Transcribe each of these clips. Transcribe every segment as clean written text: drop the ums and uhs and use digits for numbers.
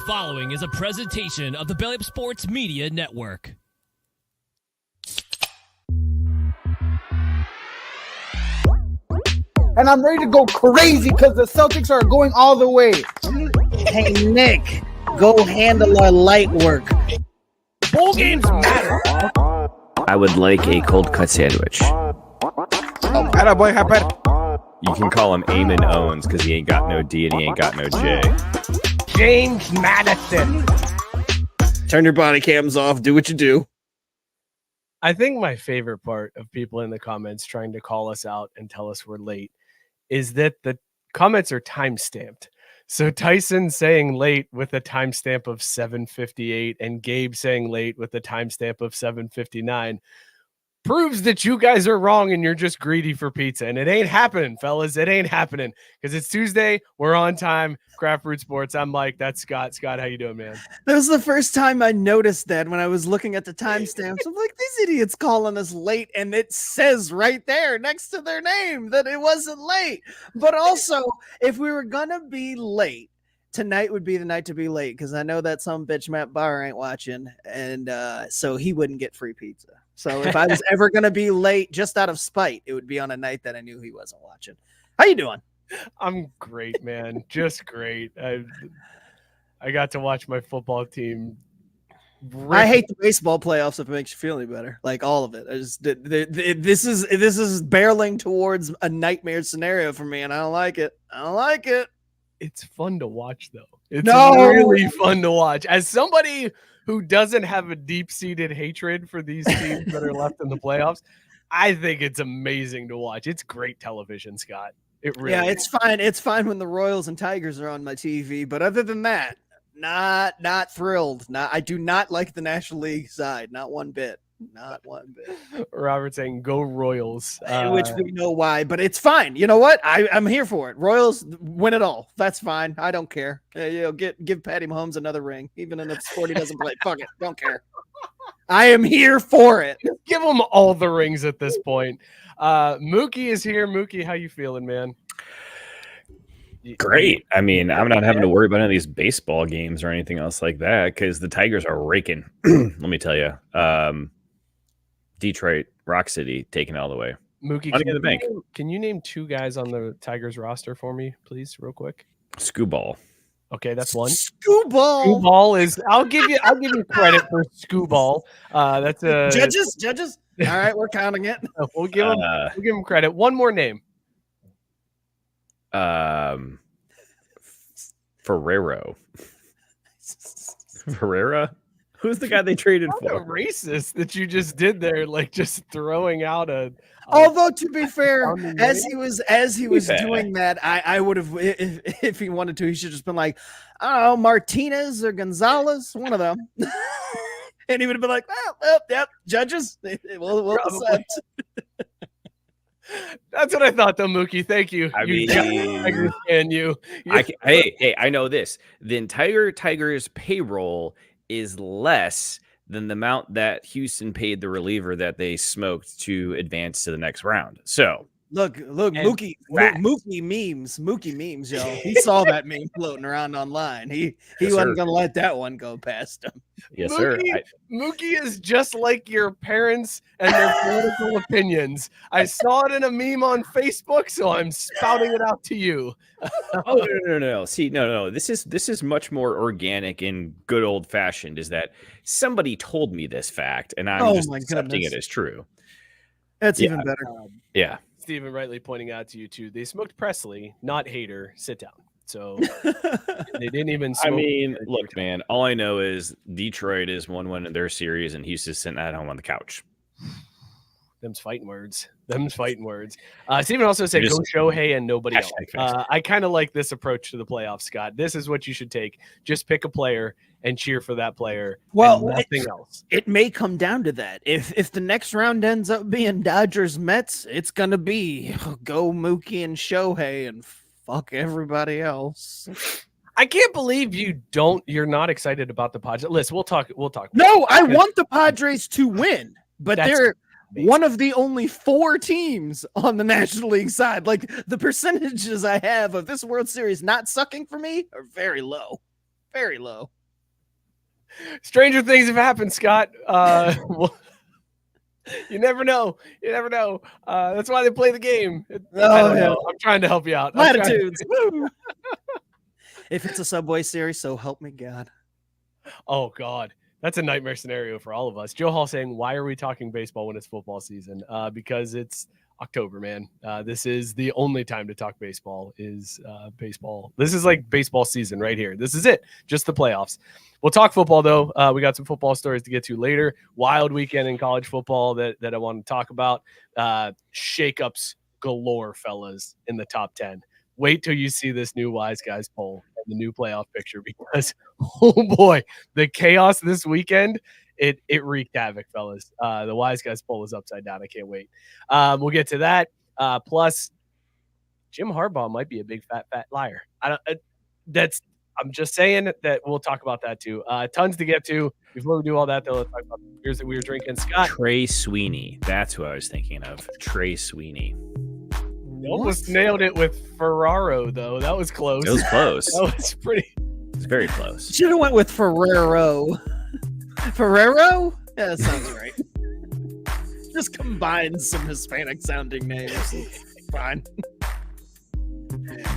following is a presentation of the Belly Up Sports Media Network. And I'm ready to go crazy because the Celtics are going all the way. Hey, Nick, go handle our light work. Bowl games matter. I would like a cold cut sandwich. Boy, You can call him Eamon Owens because he ain't got no D and he ain't got no J. James Madison. Turn your body cams off. Do what you do. I think my favorite part of people in the comments trying to call us out and tell us we're late is that the comments are time-stamped. So Tyson saying late with a timestamp of 7:58 and Gabe saying late with a timestamp of 7:59 proves that you guys are wrong and you're just greedy for pizza. And it ain't happening, fellas. It ain't happening because it's Tuesday. We're on time. Craft Root Sports. I'm Mike. That's Scott. Scott, how you doing, man? That was the first time I noticed that when I was looking at the timestamps. I'm like, these idiots calling us late, and it says right there next to their name that it wasn't late. But also, if we were gonna be late, tonight would be the night to be late because I know that some bitch Matt Barr ain't watching, and so he wouldn't get free pizza. So if I was ever gonna be late, just out of spite, it would be on a night that I knew he wasn't watching. How you doing? I'm great, man. Just great. I got to watch my football team. I hate the baseball playoffs if it makes you feel any better. Like all of it. This is barreling towards a nightmare scenario for me, and I don't like it. I don't like it. It's fun to watch, though. It's really fun to watch. As somebody who doesn't have a deep-seated hatred for these teams that are left in the playoffs, I think it's amazing to watch. It's great television, Scott. It really it's fine. It's fine when the Royals and Tigers are on my TV, but other than that, not thrilled. I do not like the National League side, not one bit. Not one bit. Robert saying, go Royals. Which we know why, but it's fine. You know what? I'm here for it. Royals win it all. That's fine. I don't care. Give Patty Mahomes another ring, even if sport he doesn't play. Fuck it. Don't care. I am here for it. Give him all the rings at this point. Mookie is here. Mookie, how you feeling, man? Great. I mean, I'm not having to worry about any of these baseball games or anything else like that because the Tigers are raking. Let me tell you. Detroit, Rock City, taking it all the way. Mookie, Money in the bank. Can you name two guys on the Tigers roster for me, please, real quick? Scooball. Okay, that's one. Scooball. Scooball is. I'll give you credit for Scooball. That's a Judges. All right, we're counting it. We'll give him credit. One more name. Ferrera. Who's the guy they traded for? Racist that you just did there, like just throwing out a. Although to be fair, as he was doing that, I would have, if he wanted to, he should have just been like, I don't know, Martinez or Gonzalez, one of them, and he would have been like, well, yep, judges, we'll decide. That's what I thought, though, Mookie. Thank you. I know this. The entire Tigers payroll is less than the amount that Houston paid the reliever that they smoked to advance to the next round. So look, Mookie memes, yo. He saw that meme floating around online. He wasn't gonna let that one go past him. Yes, Mookie, sir. Mookie is just like your parents and their political opinions. I saw it in a meme on Facebook, so I'm spouting it out to you. Oh no. See, no. This is much more organic and good old fashioned. Is that somebody told me this fact, and I'm just accepting it as true. That's even better. Yeah. Stephen rightly pointing out to you too. They smoked Presley, not Hader. Sit down. So they didn't even smoke. I mean, look, man, all I know is Detroit is 1-1 in their series and Houston's sitting at home on the couch. Them's fighting words. Stephen also said, go Shohei and nobody else. I kind of like this approach to the playoffs, Scott. This is what you should take. Just pick a player and cheer for that player. Well, and nothing else. It may come down to that. If the next round ends up being Dodgers Mets, it's gonna be go Mookie and Shohei and fuck everybody else. I can't believe you're not excited about the Padres. Listen, we'll talk. No, I want the Padres to win, but they're one of the only 4 teams on the National League side. Like the percentages I have of this World Series not sucking for me are very low. Very low. Stranger things have happened, Scott. Well, you never know. You never know. That's why they play the game. I don't know. I'm trying to help you out. Latitudes. Woo. If it's a Subway series, so help me God. Oh, God. That's a nightmare scenario for all of us. Joe Hall saying, why are we talking baseball when it's football season? Because it's October, man. This is the only time to talk baseball is baseball. This is like baseball season right here. This is it. Just the playoffs. We'll talk football, though. We got some football stories to get to later. Wild weekend in college football that I want to talk about. Shakeups galore, fellas, in the top 10. Wait till you see this new Wiseguy poll and the new playoff picture because, oh boy, the chaos this weekend, it wreaked havoc, fellas. The Wiseguy poll is upside down. I can't wait. We'll get to that. Plus, Jim Harbaugh might be a big fat liar. I'm just saying that we'll talk about that too. Tons to get to. Before we do all that, though, let's talk about the beers that we were drinking. Scott. Trey Sweeney. That's who I was thinking of. Trey Sweeney. You almost nailed it with Ferraro, though. That was close. It was close. That was pretty. It was very close. Should have went with Ferrero. Ferrero? Yeah, that sounds right. Just combine some Hispanic sounding names. Fine.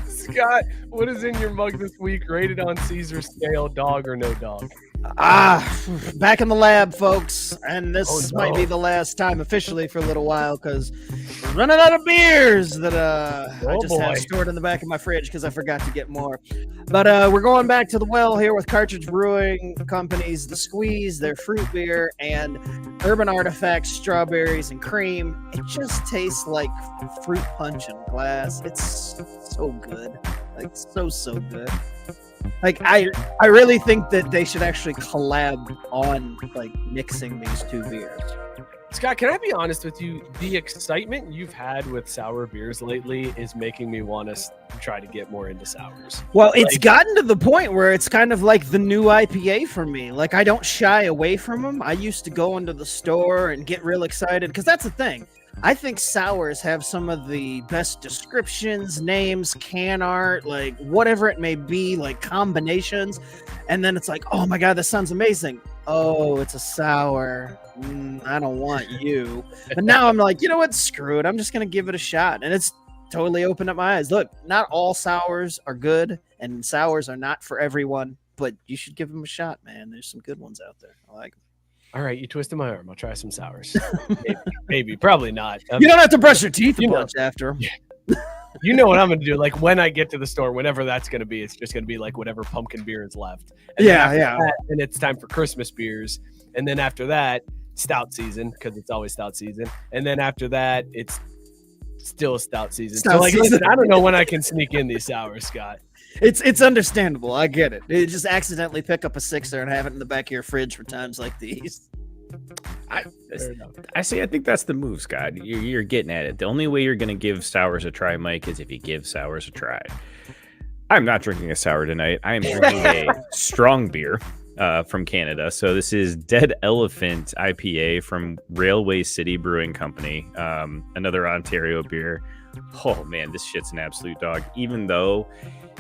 Scott, what is in your mug this week? Rated on Caesar scale, dog or no dog? Back in the lab, folks. And this might be the last time officially for a little while because we're running out of beers that I just have stored in the back of my fridge because I forgot to get more. But we're going back to the well here with Cartridge Brewing Company's The Squeeze, their fruit beer, and Urban Artifacts, strawberries and cream. It just tastes like fruit punch in glass. It's so good. Like, so good. Like, I really think that they should actually collab on, like, mixing these two beers. Scott, can I be honest with you? The excitement you've had with sour beers lately is making me want to try to get more into sours. Well, it's gotten to the point where it's kind of like the new IPA for me. Like, I don't shy away from them. I used to go into the store and get real excited because that's the thing. I think sours have some of the best descriptions, names, can art, like whatever it may be, like combinations. And then it's like, oh my God, this sounds amazing. Oh, it's a sour. I don't want you. But now I'm like, you know what? Screw it. I'm just going to give it a shot. And it's totally opened up my eyes. Look, not all sours are good and sours are not for everyone, but you should give them a shot, man. There's some good ones out there. I like them. All right, you twisted my arm. I'll try some sours. Maybe, probably not. You don't have to brush your teeth a bunch after. You know what I'm going to do. Like when I get to the store, whenever that's going to be, it's just going to be like whatever pumpkin beer is left. And and it's time for Christmas beers. And then after that, stout season, because it's always stout season. And then after that, it's still stout season. Listen, I don't know when I can sneak in these sours, Scott. It's understandable. I get it. You just accidentally pick up a sixer and have it in the back of your fridge for times like these. I think that's the move, Scott. You're getting at it. The only way you're going to give sours a try, Mike, is if you give sours a try. I'm not drinking a sour tonight. I am drinking a strong beer from Canada. So this is Dead Elephant IPA from Railway City Brewing Company, another Ontario beer. Oh, man, this shit's an absolute dog. Even though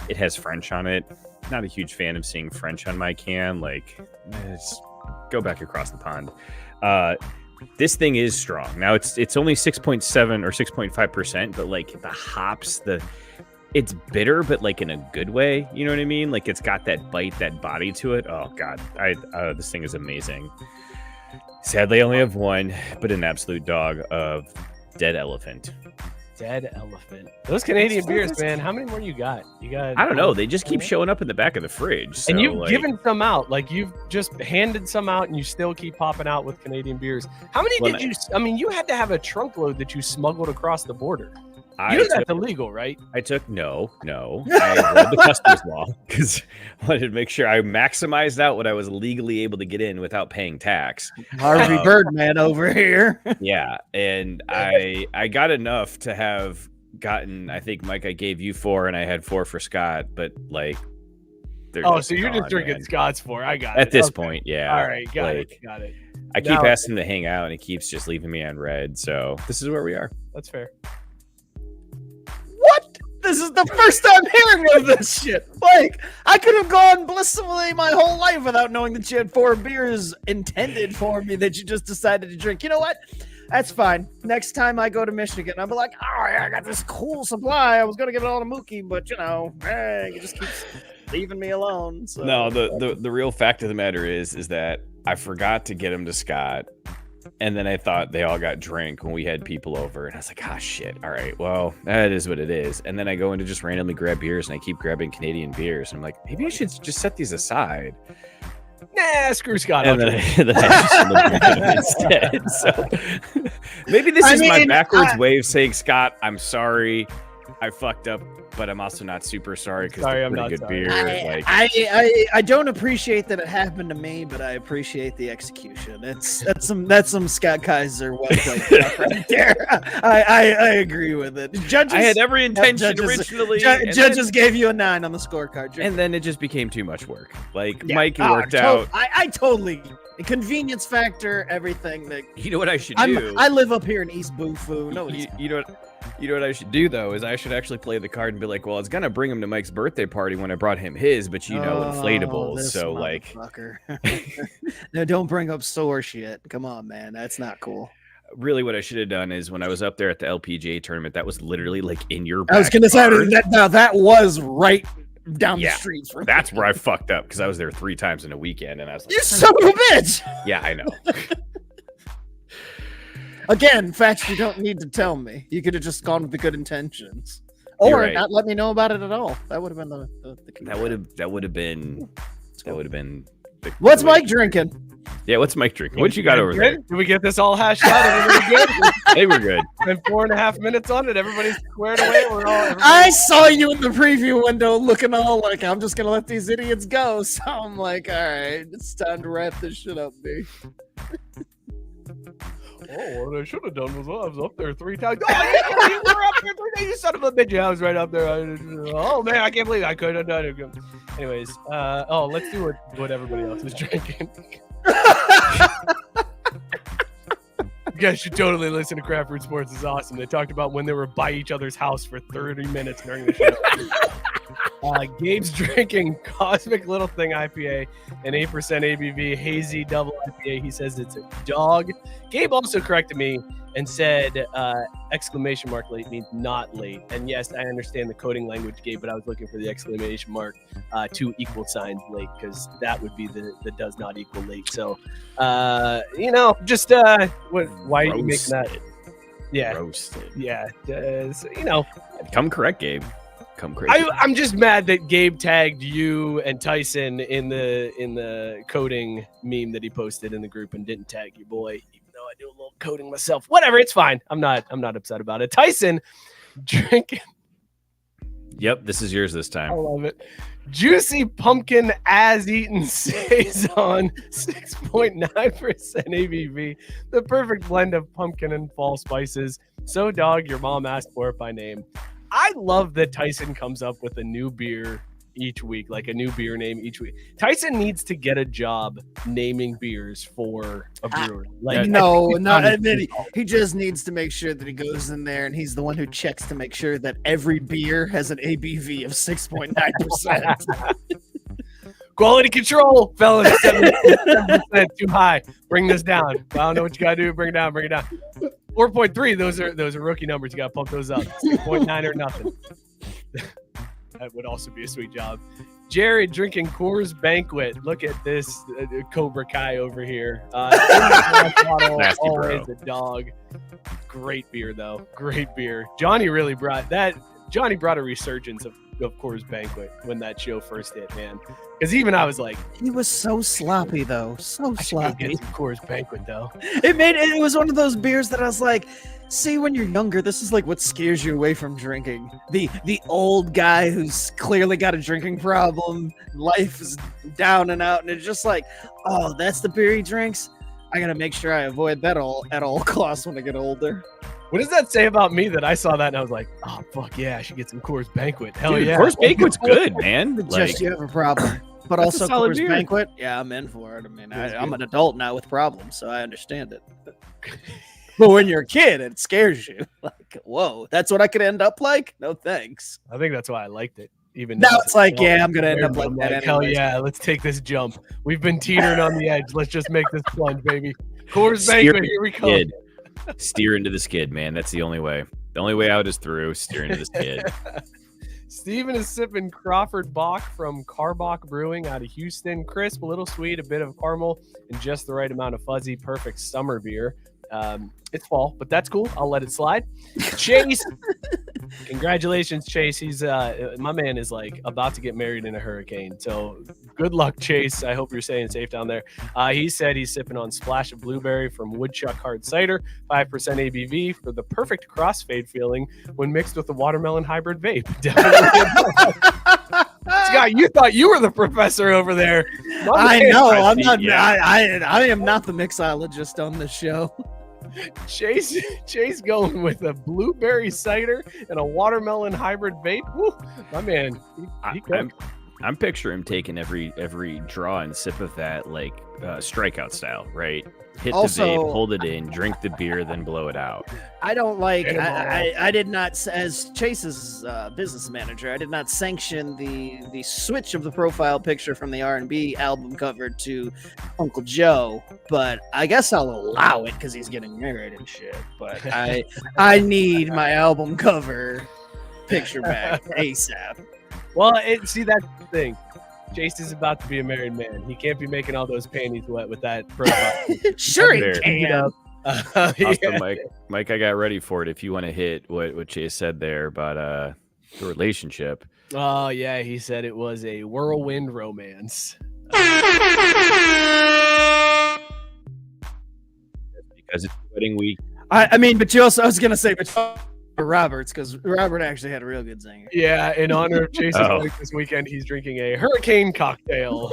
it has French on it, not a huge fan of seeing French on my can. Like, go back across the pond. This thing is strong. Now it's only 6.7 or 6.5%, but like the hops, it's bitter, but like in a good way. You know what I mean? Like it's got that bite, that body to it. Oh God, this thing is amazing. Sadly, I only have one, but an absolute dog of Dead Elephant. Dead Elephant. Those Canadian beers, man. How many more you got? I don't know. They just keep showing up in the back of the fridge. So, and you've given some out. Like you've just handed some out, and you still keep popping out with Canadian beers. How many did you? I mean, you had to have a trunk load that you smuggled across the border. That's illegal, right? No. I read the customs law because I wanted to make sure I maximized out what I was legally able to get in without paying tax. Harvey Birdman over here. Yeah, and I got enough to have gotten. I think, Mike, I gave you 4, and I had 4 for Scott. But like, so you're just drinking Scott's 4. I got it at this point. Yeah. All right, got it. I keep asking him to hang out, and he keeps just leaving me on red. So this is where we are. That's fair. What? The This is the first time hearing of this shit. Like, I could have gone blissfully my whole life without knowing that you had 4 beers intended for me that you just decided to drink. You know what? That's fine. Next time I go to Michigan, I'll be like, oh, yeah, I got this cool supply. I was going to give it all to Mookie, but, he just keeps leaving me alone. So. No, the real fact of the matter is that I forgot to get them to Scott. And then I thought they all got drink when we had people over. And I was like, shit. All right, well, that is what it is. And then I go in to just randomly grab beers, and I keep grabbing Canadian beers. And I'm like, maybe I should just set these aside. Nah, screw Scott. And then I just instead. So maybe this is my backwards way of saying, Scott, I'm sorry. I fucked up, but I'm also not super sorry because they're pretty good beer. I don't appreciate that it happened to me, but I appreciate the execution. That's some Scott Kaiser well played right there. I agree with it. Judges, I had every intention originally. Judges gave you a 9 on the scorecard, and then it just became too much work. Like Mike, it worked out. I totally. The convenience factor, everything. You know what I should do? I live up here in East Bufu. No, you know what I should do though is I should actually play the card and be like, well, I was gonna bring him to Mike's birthday party when I brought him his, but inflatables. So like, no, don't bring up sore shit. Come on, man, that's not cool. Really, what I should have done is when I was up there at the LPGA tournament, that was literally like in your backyard. I was gonna say that. Now that was right down the street. That's where I fucked up because I was there 3 times in a weekend, and I was like, "You son of a bitch!" Yeah, I know. Again, facts you don't need to tell me. You could have just gone with the good intentions, or not let me know about it at all. That would have been the key. That would have been. What's Mike drinking? Yeah, what's Mike drinking? What you got over there? Did we get this all hashed out? Everybody good? They were good. Been 4.5 minutes on it. Everybody's squared away. I saw you in the preview window looking all like, I'm just gonna let these idiots go. So I'm like, all right, it's time to wrap this shit up, B. Oh, what I should have done was I was up there 3 times. Oh, you were up there 3 times, you son of a bitch. Yeah, I was right up there. Oh man, I can't believe I could have done it. Anyways, let's do what everybody else is drinking. You guys should totally listen to Craft Root Sports. It's awesome. They talked about when they were by each other's house for 30 minutes during the show. Gabe's drinking Cosmic Little Thing IPA, an 8% ABV hazy double IPA. He says it's a dog. Gabe also corrected me and said exclamation mark late means not late. And yes, I understand the coding language, Gabe, but I was looking for the exclamation mark 2 equal signs late, because that would be the does not equal late. So, why are you making that? Yeah. Roasted. Yeah. Come correct, Gabe. Come crazy. I'm just mad that Gabe tagged you and Tyson in the coding meme that he posted in the group and didn't tag your boy, even though I do a little coding myself. Whatever, it's fine. I'm not upset about it. Tyson drinking. Yep, this is yours this time. I love it. Juicy pumpkin as eaten saison, 6.9% ABV. The perfect blend of pumpkin and fall spices. So, dog, your mom asked for it by name. I love that Tyson comes up with a new beer each week, like a new beer name each week. Tyson needs to get a job naming beers for a brewery. He just needs to make sure that he goes in there and he's the one who checks to make sure that every beer has an ABV of 6.9%. Quality control, fellas. 7% too high. Bring this down. I don't know what you gotta do. Bring it down. 4.3. Those are rookie numbers. You gotta pump those up. 6.9 or nothing. That would also be a sweet job. Jared drinking Coors Banquet. Look at this Cobra Kai over here. Nasty, always bro. a dog. Great beer though. Great beer. Johnny brought a resurgence of Coors Banquet when that show first hit, man. Because even I was like, he was so sloppy though, so sloppy. Get some Coors Banquet though. It was one of those beers that I was like, see, when you're younger, this is like what scares you away from drinking. The old guy who's clearly got a drinking problem, life is down and out, and it's just like, oh, that's the beer he drinks. I gotta make sure I avoid that at all costs when I get older. What does that say about me that I saw that and I was like, oh, fuck yeah, I should get some Coors Banquet. Hell Dude, yeah. Coors Banquet's good, man. Just you have a problem. But That's also a solid Coors beer. Banquet, yeah, I'm in for it. I mean, I'm an adult now with problems, so I understand it. But when you're a kid, it scares you. Like, whoa, that's what I could end up like? No thanks. I think that's why I liked it. Even Now though it's like, yeah, I'm gonna end up like I'm that. hell anyways. yeah, let's take this jump. We've been teetering on the edge. Let's just make this plunge, baby. Coors Steer Banquet, here we come. skid. Steer into the skid, man. That's the only way. The only way out is through. Steer into the skid. Steven is sipping Crawford Bach from Carbach Brewing out of Houston. Crisp, a little sweet, a bit of caramel, and just the right amount of fuzzy. Perfect summer beer. It's fall, but that's cool. I'll let it slide. Chase, congratulations, Chase. He's my man is like about to get married in a hurricane. So good luck, Chase. I hope you're staying safe down there. He said he's sipping on Splash of Blueberry from Woodchuck Hard Cider, 5% ABV for the perfect crossfade feeling when mixed with the watermelon hybrid vape. Definitely. Scott, you thought you were the professor over there. I know. I'm think, not. yeah. I am not the mixologist on this show. Chase going with a blueberry cider and a watermelon hybrid vape. Woo, my man, he cooked. I'm picturing him taking every draw and sip of that like strikeout style, right? Hit Also- the vape, hold it in, drink the beer, then blow it out. I don't like. I did not, as Chase's business manager, I did not sanction the switch of the profile picture from the R&B album cover to Uncle Joe. But I guess I'll allow it because he's getting married and shit. But I need my album cover picture back ASAP. Well, see, that's the thing. Chase is about to be a married man. He can't be making all those panties wet with that profile. Sure he There. can. Also, Mike, I got ready for it. If you want to hit what Chase said there about the relationship. Oh yeah, he said it was a whirlwind romance. Because it's wedding week. I mean, but you also, I was gonna say, but Roberts, because Robert actually had a real good singer. Yeah, in honor of Chase's Oh. wedding this weekend, he's drinking a hurricane cocktail.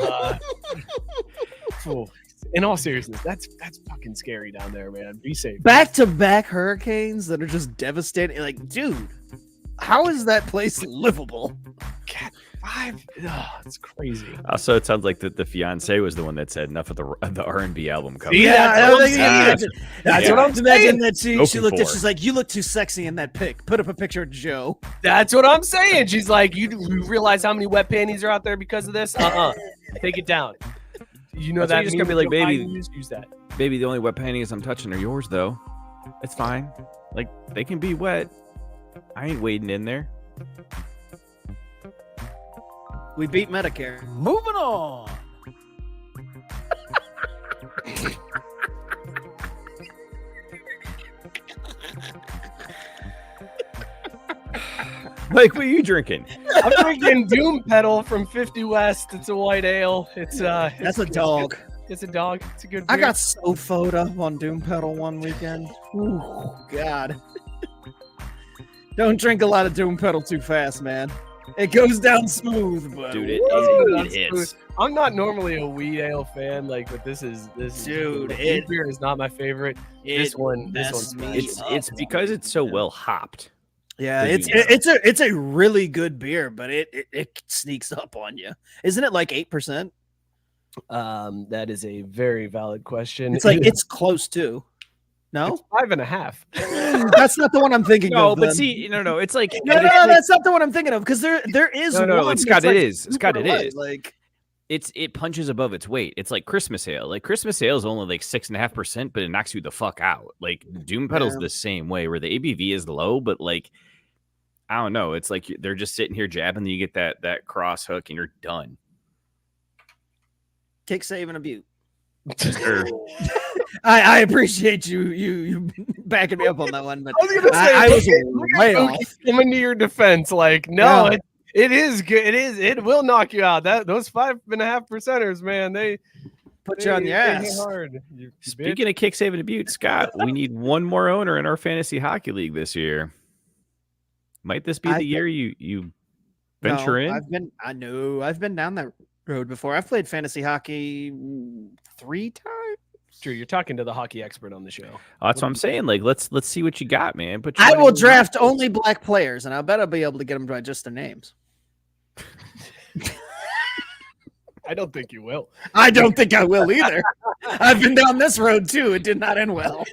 In all seriousness, that's fucking scary down there, man. Be safe. Back-to-back hurricanes that are just devastating. Like, dude, how is that place livable? Cat 5. It's crazy. Also, it sounds like the fiance was the one that said enough of the R&B album cover. See, that's what I'm saying. That's Yeah. what I'm imagine that she Looking looked at. for. She's like, "You look too sexy in that pic. Put up a picture of Joe." That's what I'm saying. She's like, you realize how many wet panties are out there because of this? Take it down. You know That's why that you're just meme gonna be like, Joe baby. Biden use that. Baby, the only wet panties I'm touching are yours, though. It's fine. Like, they can be wet. I ain't wading in there. We beat Medicare. Moving on. Mike, what are you drinking? I'm drinking Doom Pedal from 50 West. It's a white ale. That's a dog. It's a dog. It's a good I beer. got so phoed up on Doom Pedal one weekend. Ooh, God. Don't drink a lot of Doom Pedal too fast, man. It goes down smooth, but Dude, it That's hits. I'm not normally a wheat ale fan, but this is Dude, wheat beer is not my favorite. This one's It's because it's so well hopped. Yeah, Did it's a really good beer, but it sneaks up on you. Isn't it like 8%? That is a very valid question. It's like it's close to. No, It's 5.5. that's not the one I'm thinking No, of. but then. see, no, it's like no, that's not the one I'm thinking of because there is No, one it's Scott. that's, It like, is. Scott, super it light, is. like it punches above its weight. It's like Christmas ale. Like Christmas ale is only like 6.5%, but it knocks you the fuck out. Like Doom Pedal's the same way, where the ABV is low, but like I don't know. It's like they're just sitting here jabbing. You get that cross hook, and you're done. kick, save, and a butte. Sure. I appreciate you backing me up on that one, but I was gonna say, I was look at way Mookie off. coming to your defense. Like, no, Yeah. it is good. It will knock you out. Those 5.5%ers, man, they Put you on your they hit ass. hard. You Speaking of kick saving Butte, Scott, we need one more owner in our fantasy hockey league this year. Might this be the year you venture in? I've been down that road before. I've played fantasy hockey 3 times. Drew, you're talking to the hockey expert on the show. Oh, that's what I'm saying. Like, let's see what you got, man. Put your I money will where your draft mouth is. only black players, and I bet I'll be able to get them by just their names. I don't think you will. I don't think I will either. I've been down this road too. It did not end well.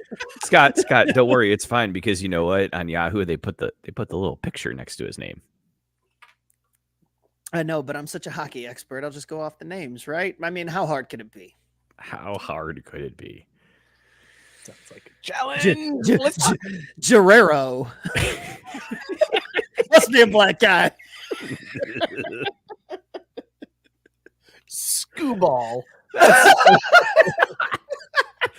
Scott, don't worry, it's fine because you know what? On Yahoo, they put the little picture next to his name. I know, but I'm such a hockey expert. I'll just go off the names, right? I mean, how hard could it be? How hard could it be? Sounds like a challenge. Guerrero. Must be a black guy. Scooball.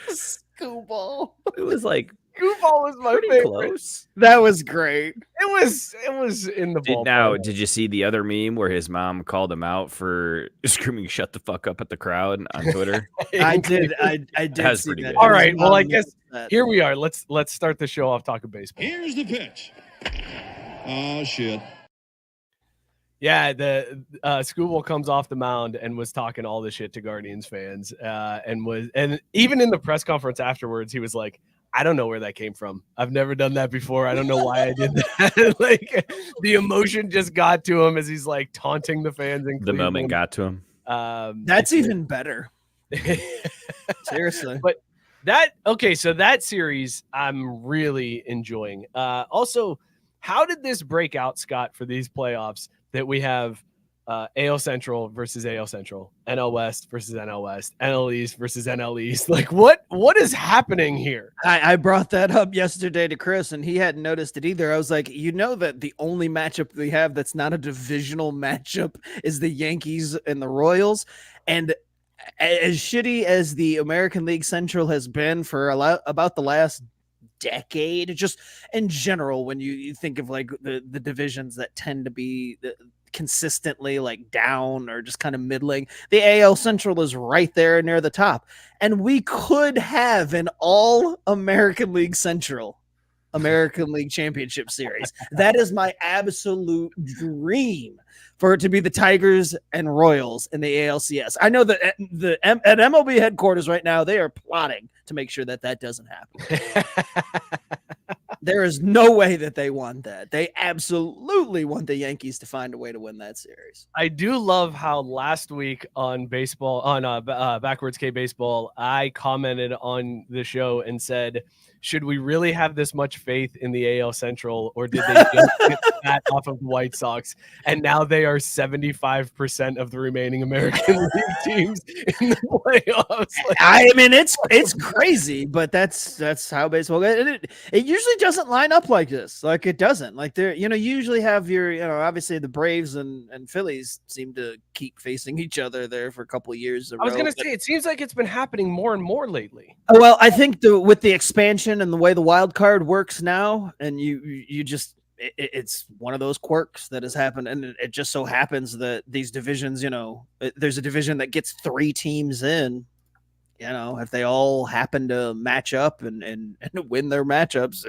Scooball. It was like Scooball was my pretty favorite. close. That was great. It was in the ball. Now, did you see the other meme where his mom called him out for screaming "shut the fuck up" at the crowd on Twitter? I did. I did. That's see pretty that. good. All right. Well, I guess That. here we are. Let's start the show off talking baseball. Here's the pitch. Oh, shit. Yeah, the Scooball comes off the mound and was talking all the shit to Guardians fans, and even in the press conference afterwards, he was like, "I don't know where that came from. I've never done that before. I don't know why I did that." Like the emotion just got to him as he's like taunting the fans. In The moment got to him. That's even better. Seriously. But so that series I'm really enjoying. Also, how did this break out, Scott, for these playoffs that we have AL Central versus AL Central, NL West versus NL West, NL East versus NL East? Like what is happening here? I brought that up yesterday to Chris, and he hadn't noticed it either. I was like, you know that the only matchup we have that's not a divisional matchup is the Yankees and the Royals. And as shitty as the American League Central has been for about the last decade, just in general, when you think of like the divisions that tend to be consistently like down or just kind of middling, the AL Central is right there near the top, and we could have an all American League Central American League Championship Series. That is my absolute dream, for it to be the Tigers and Royals in the ALCS. I know that at MLB headquarters right now, they are plotting to make sure that doesn't happen. There is no way that they want that. They absolutely want the Yankees to find a way to win that series. I do love how last week on baseball, on Backwards K Baseball, I commented on the show and said, should we really have this much faith in the AL Central, or did they just get that off of the White Sox? And now they are 75% of the remaining American League teams in the playoffs. Like, I mean, it's crazy, but that's how baseball. It usually doesn't line up like this. Like it doesn't. Like there, you usually have your, obviously the Braves and Phillies seem to keep facing each other there for a couple of years. I was going to say, it seems like it's been happening more and more lately. Well, I think with the expansion and the way the wild card works now, and you just it's one of those quirks that has happened, and it just so happens that these divisions, there's a division that gets 3 teams in. If they all happen to match up and win their matchups,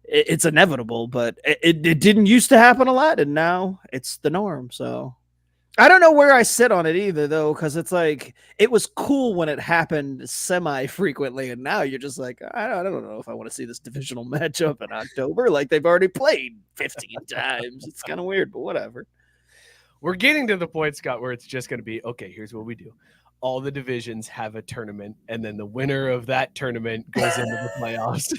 it's inevitable. But it didn't used to happen a lot, and now it's the norm. So I don't know where I sit on it either, though, because it's like it was cool when it happened semi-frequently, and now you're just like, I don't know if I want to see this divisional matchup in October. Like they've already played 15 times. It's kind of weird, but whatever. We're getting to the point, Scott, where it's just going to be, okay, here's what we do. All the divisions have a tournament, and then the winner of that tournament goes into the playoffs.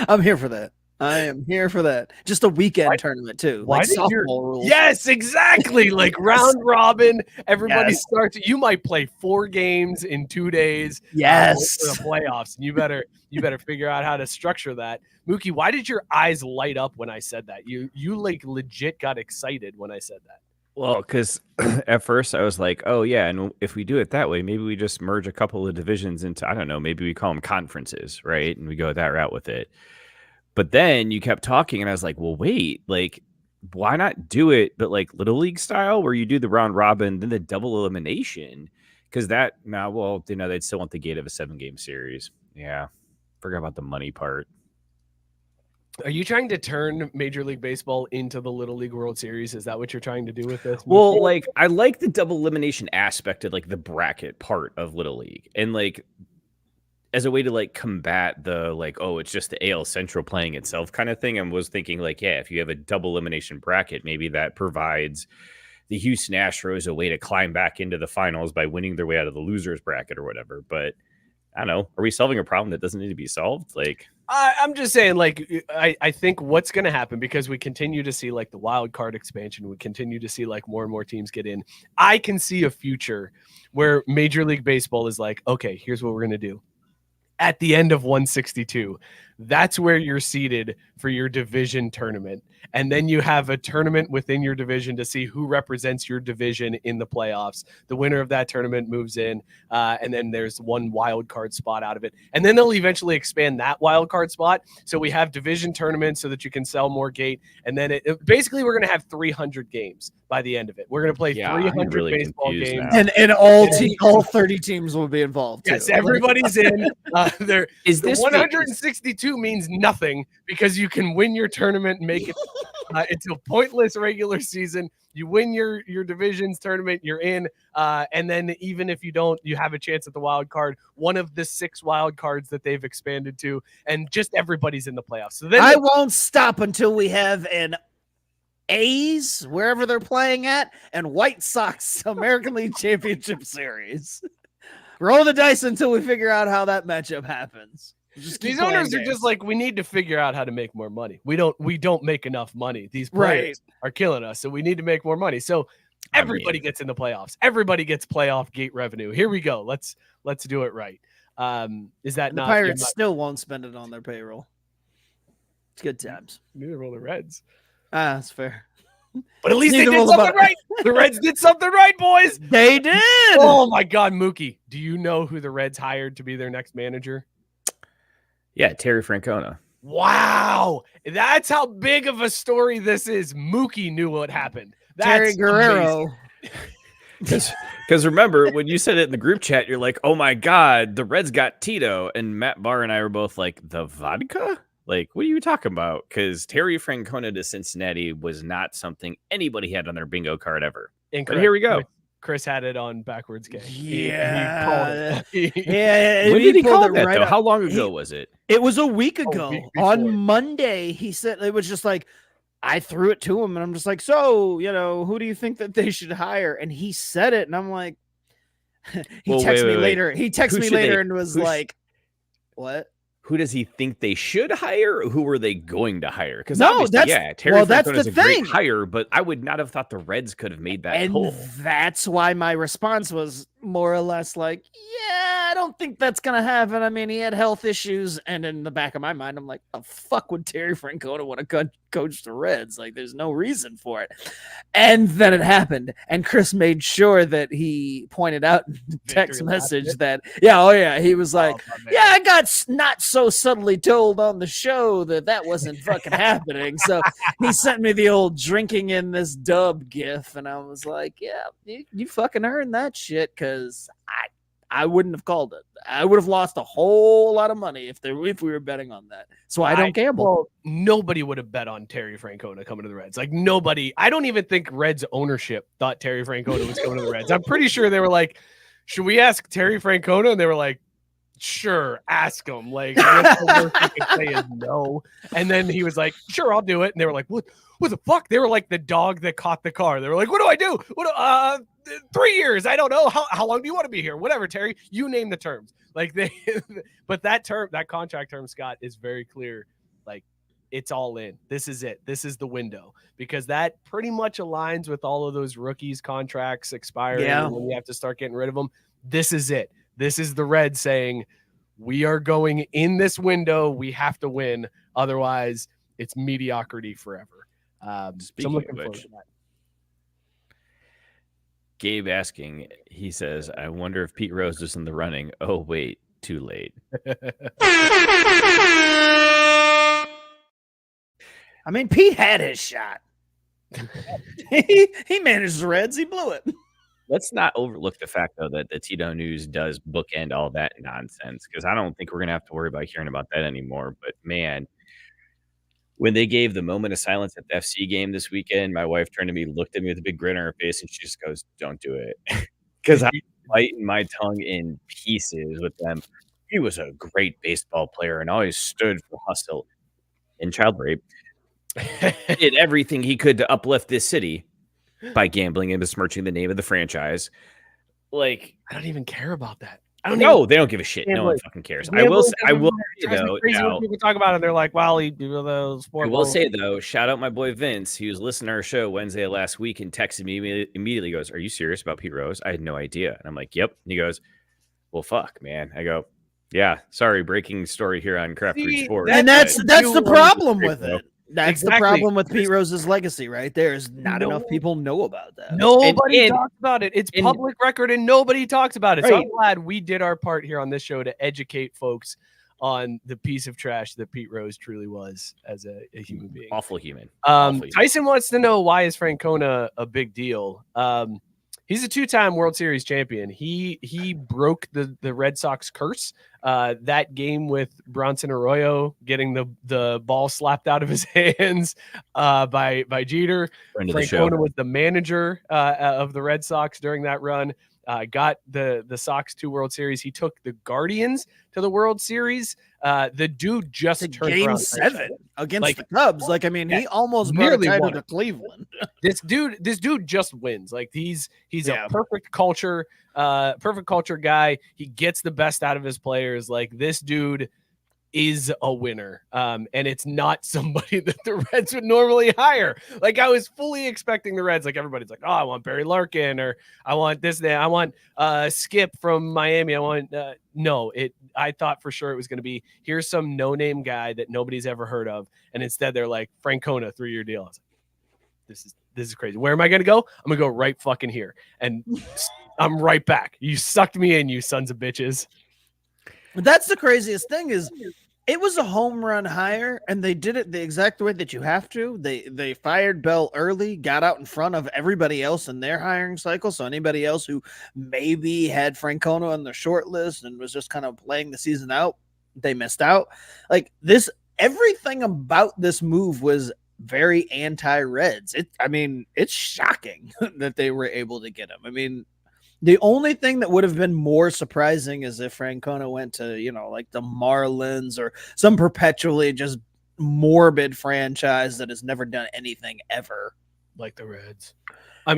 I'm here for that. I am here for that. Just a weekend tournament too. Like softball rules. Yes, exactly. Like round robin. Everybody starts. You might play 4 games in 2 days. Yes. For the playoffs. And you better figure out how to structure that. Mookie, why did your eyes light up when I said that? You like legit got excited when I said that. Well, because at first I was like, oh, yeah, and if we do it that way, maybe we just merge a couple of divisions into, I don't know, maybe we call them conferences, right? And we go that route with it. But then you kept talking, and I was like, well, wait, like, why not do it, but like Little League style, where you do the round robin, then the double elimination? Because they'd still want the gate of a 7-game series. Yeah, forgot about the money part. Are you trying to turn Major League Baseball into the Little League World Series? Is that what you're trying to do with this? Well, like, I like the double elimination aspect of like the bracket part of Little League, and like, as a way to like combat the like, oh, it's just the AL Central playing itself kind of thing. I was thinking like, yeah, if you have a double elimination bracket, maybe that provides the Houston Astros a way to climb back into the finals by winning their way out of the losers bracket or whatever. But I don't know. Are we solving a problem that doesn't need to be solved? Like, I'm just saying, like, I think what's going to happen, because we continue to see like the wild card expansion, we continue to see like more and more teams get in. I can see a future where Major League Baseball is like, okay, here's what we're going to do. At the end of 162, that's where you're seated for your division tournament. And then you have a tournament within your division to see who represents your division in the playoffs. The winner of that tournament moves in, and then there's one wild card spot out of it. And then they'll eventually expand that wild card spot. So we have division tournaments so that you can sell more gate. And then basically we're going to have 300 games by the end of it. We're going to play 300 really baseball games. And all 30 teams will be involved. Yes, too. everybody's in. There is this 162 means nothing because you can win your tournament and make it into a pointless regular season. You win your divisions tournament, you're in, and then even if you don't, you have a chance at the wild card, one of the 6 wild cards that they've expanded to, and just everybody's in the playoffs. So then I won't stop until we have an A's wherever they're playing at and White Sox American League Championship Series. Roll the dice until we figure out how that matchup happens. These owners are just like, we need to figure out how to make more money. We don't make enough money. These players are killing us, so we need to make more money. So everybody gets in the playoffs. Everybody gets playoff gate revenue. Here we go. Let's do it right. Is that the Pirates still won't spend it on their payroll? It's good times. Neither will the Reds. That's fair. But at least they did something right. The Reds did something right, boys. They did. Oh my God, Mookie. Do you know who the Reds hired to be their next manager? Yeah, Terry Francona. Wow. That's how big of a story this is. Mookie knew what happened. That's Terry Guerrero. Because remember, when you said it in the group chat, you're like, oh my God, the Reds got Tito. And Matt Barr and I were both like, the vodka? Like, what are you talking about? Because Terry Francona to Cincinnati was not something anybody had on their bingo card ever. Incorrect. But here we go. Chris had it on backwards game. Yeah. He called it. Yeah. When did he call that, right though? up. How long ago was it? It was a week ago. week before. On Monday, he said it was just like, I threw it to him, and I'm just like, so, who do you think that they should hire? And he said it, and I'm like, he texted me later. He texted me later and was like, what? Who does he think they should hire? Or who are they going to hire? Because Terry Francona is the a thing. great hire, but I would not have thought the Reds could have made that And pull. that's why my response was more or less like, yeah, I don't think that's going to happen. I mean, he had health issues. And in the back of my mind, I'm like, the fuck would Terry Francona want to coach the Reds? Like, there's no reason for it. And then it happened. And Chris made sure that he pointed out in the text message that, he was like, I got not so subtly told on the show that wasn't fucking happening. So he sent me the old drinking in this dub gif. And I was like, yeah, you fucking earned that shit, because I wouldn't have called it. I would have lost a whole lot of money if we were betting on that. So I don't gamble. Well, nobody would have bet on Terry Francona coming to the Reds. Like, nobody. I don't even think Reds ownership thought Terry Francona was coming to the Reds. I'm pretty sure they were like, should we ask Terry Francona? And they were like, sure, ask him. Like, what's the worst he could say is no. And then he was like, sure, I'll do it. And they were like, what the fuck? They were like the dog that caught the car. They were like, what do I do? 3 years. I don't know. How long do you want to be here? Whatever, Terry. You name the terms. Like but that contract term, Scott, is very clear. Like, it's all in. This is it. This is the window, because that pretty much aligns with all of those rookies' contracts expiring. Yeah. When you have to start getting rid of them. This is it. This is the Reds saying, we are going in this window. We have to win. Otherwise, it's mediocrity forever. So I'm looking forward to that. Gabe asking, he says, I wonder if Pete Rose is in the running. Oh, wait, too late. I mean, Pete had his shot. he managed the Reds. He blew it. Let's not overlook the fact, though, that the Tito news does bookend all that nonsense, because I don't think we're going to have to worry about hearing about that anymore. But, man, when they gave the moment of silence at the FC game this weekend, my wife turned to me, looked at me with a big grin on her face, and she just goes, don't do it. Because I'm biting my tongue in pieces with them. He was a great baseball player and always stood for hustle and child rape. Did everything he could to uplift this city by gambling and besmirching the name of the franchise. Like, I don't even care about that. No, they don't give a shit. No one Gambling. fucking cares. I will say though. Crazy Now, when people talk about it. They're like, "Well, the sport." I will say though, shout out my boy Vince. He was listening to our show Wednesday of last week and texted me immediately. Goes, "Are you serious about Pete Rose?" I had no idea, and I'm like, "Yep." And he goes, "Well, fuck, man." I go, "Yeah, sorry, breaking story here on Craft Root Sports." And that's the problem with it. That's Exactly. the problem with Pete Rose's legacy, right? There's not enough people know about that. Nobody talks about it. It's public record, and nobody talks about it. So I'm glad we did our part here on this show to educate folks on the piece of trash that Pete Rose truly was as a human being. Awful human. Tyson wants to know, why is Francona a big deal? He's a 2-time World Series champion. He broke the Red Sox curse. That game with Bronson Arroyo getting the ball slapped out of his hands by Jeter. Francona was the manager of the Red Sox during that run. Got the Sox 2 World Series. He took the Guardians to the World Series. The dude just turned Game around 7 against the Cubs. He almost brought a nearly title won to it. Cleveland. This dude just wins. He's a perfect culture guy. He gets the best out of his players. This dude is a winner. And it's not somebody that the Reds would normally hire. I was fully expecting the Reds, everybody's like, "Oh, I want Barry Larkin," or "I want this, that. I want Skip from Miami. I want I thought for sure it was going to be, here's some no-name guy that nobody's ever heard of. And instead they're like, Francona, 3-year deal. I was like, this is crazy. Where am I going to go? I'm going to go right fucking here. And I'm right back. You sucked me in, you sons of bitches. But that's the craziest thing is it was a home run hire, and they did it the exact way that you have to. They fired Bell early, got out in front of everybody else in their hiring cycle. So anybody else who maybe had Francona on their short list and was just kind of playing the season out, they missed out. Everything about this move was very anti-Reds. It's shocking that they were able to get him. The only thing that would have been more surprising is if Francona went to, the Marlins or some perpetually just morbid franchise that has never done anything ever. Like the Reds. But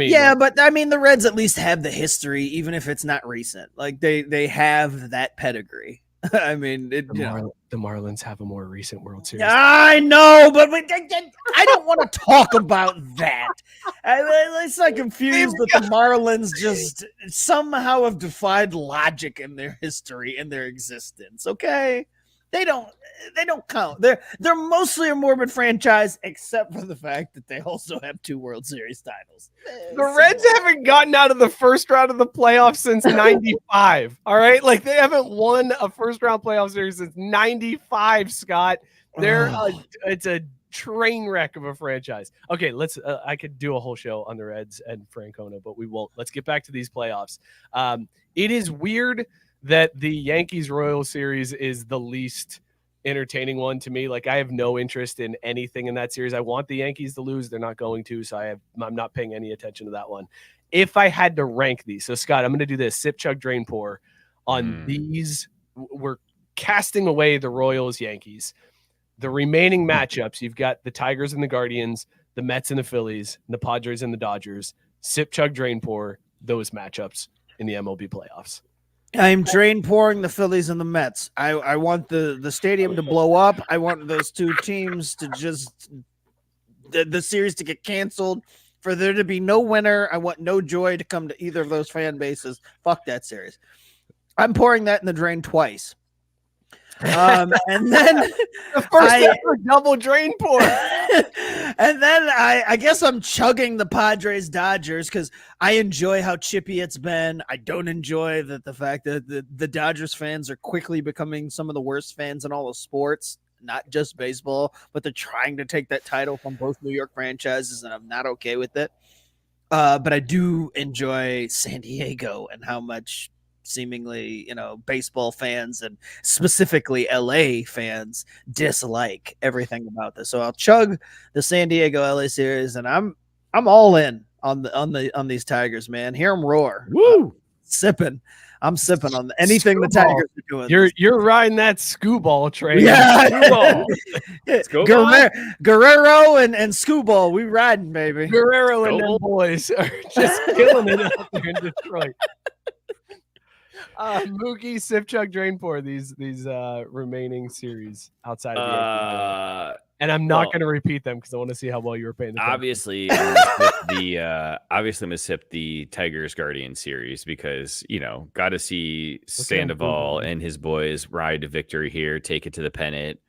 the Reds at least have the history, even if it's not recent. They have that pedigree. The Marlins have a more recent World Series. I know, but I don't want to talk about that. It's confused that the Marlins just somehow have defied logic in their history and their existence. Okay, they don't count. They're mostly a morbid franchise, except for the fact that they also have 2 World Series titles. The Reds haven't gotten out of the first round of the playoffs since 95. All right. They haven't won a first round playoff series since 95, Scott. It's a train wreck of a franchise. Okay. I could do a whole show on the Reds and Francona, but we won't. Let's get back to these playoffs. It is weird that the Yankees Royals series is the least entertaining one to me. I have no interest in anything in that series. I want the Yankees to lose. They're not going to, so I'm not paying any attention to that one. If I had to rank these, so Scott, I'm going to do this: sip, chug, drain, pour on these. We're casting away the Royals, Yankees. The remaining matchups, you've got the Tigers and the Guardians, the Mets and the Phillies, the Padres and the Dodgers. Sip, chug, drain, pour those matchups in the MLB playoffs. I'm drain pouring the Phillies and the Mets. I want the stadium to blow up. I want those 2 teams to just the series to get canceled, for there to be no winner. I want no joy to come to either of those fan bases. Fuck that series. I'm pouring that in the drain twice. And then the first ever double drain pour. And then I guess I'm chugging the Padres Dodgers because I enjoy how chippy it's been. I don't enjoy the fact that the Dodgers fans are quickly becoming some of the worst fans in all of sports, not just baseball, but they're trying to take that title from both New York franchises, and I'm not okay with it. But I do enjoy San Diego and how much seemingly, baseball fans and specifically LA fans dislike everything about this. So I'll chug the San Diego LA series, and I'm all in on these Tigers, man. Hear them roar. Woo! I'm sipping on anything the Tigers are doing. You're riding that Scooball train. Yeah. Guerrero and Scooball, we riding, baby. Guerrero and them boys are just killing it out there in Detroit. Mookie, Sip, Chug, Drain, Pour. These remaining series outside of the Yankee playoff. And I'm not going to repeat them because I want to see how well you were paying attention. Obviously, I'm going to sip the Tigers Guardian series because, got to see Sandoval and his boys ride to victory here, take it to the pennant.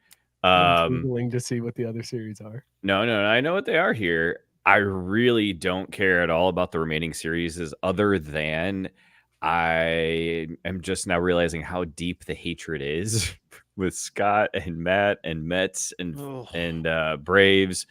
I'm Googling to see what the other series are. No, I know what they are here. I really don't care at all about the remaining series other than I am just now realizing how deep the hatred is with Scott and Matt and Mets and Braves.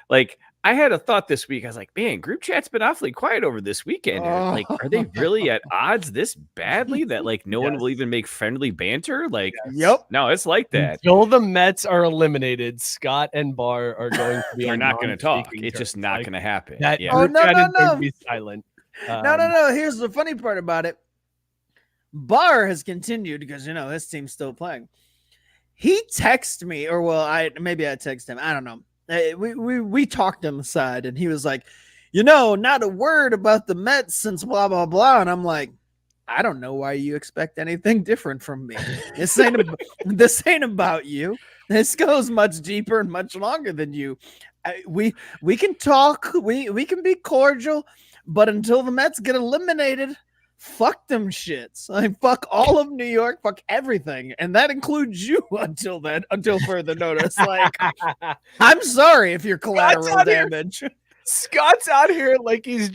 Like, I had a thought this week. I was like, man, group chat's been awfully quiet over this weekend. Like, are they really at odds this badly that no one will even make friendly banter? Like, Yep. No, it's like that. Until the Mets are eliminated, Scott and Barr are going to be. They're not going to talk. It's just not going to happen. That Oh, no. going to be silent. No. Here's the funny part about it. Barr has continued because his team's still playing. He texted me, or maybe I texted him. I don't know. We talked on the side, and he was like, not a word about the Mets since blah blah blah. And I'm like, I don't know why you expect anything different from me. This ain't about you. This goes much deeper and much longer than you. We can talk. We can be cordial, but until the Mets get eliminated, fuck them shits. Fuck all of New York, fuck everything. And that includes you until further notice. Like, I'm sorry if you're collateral damage. Scott's out here like he's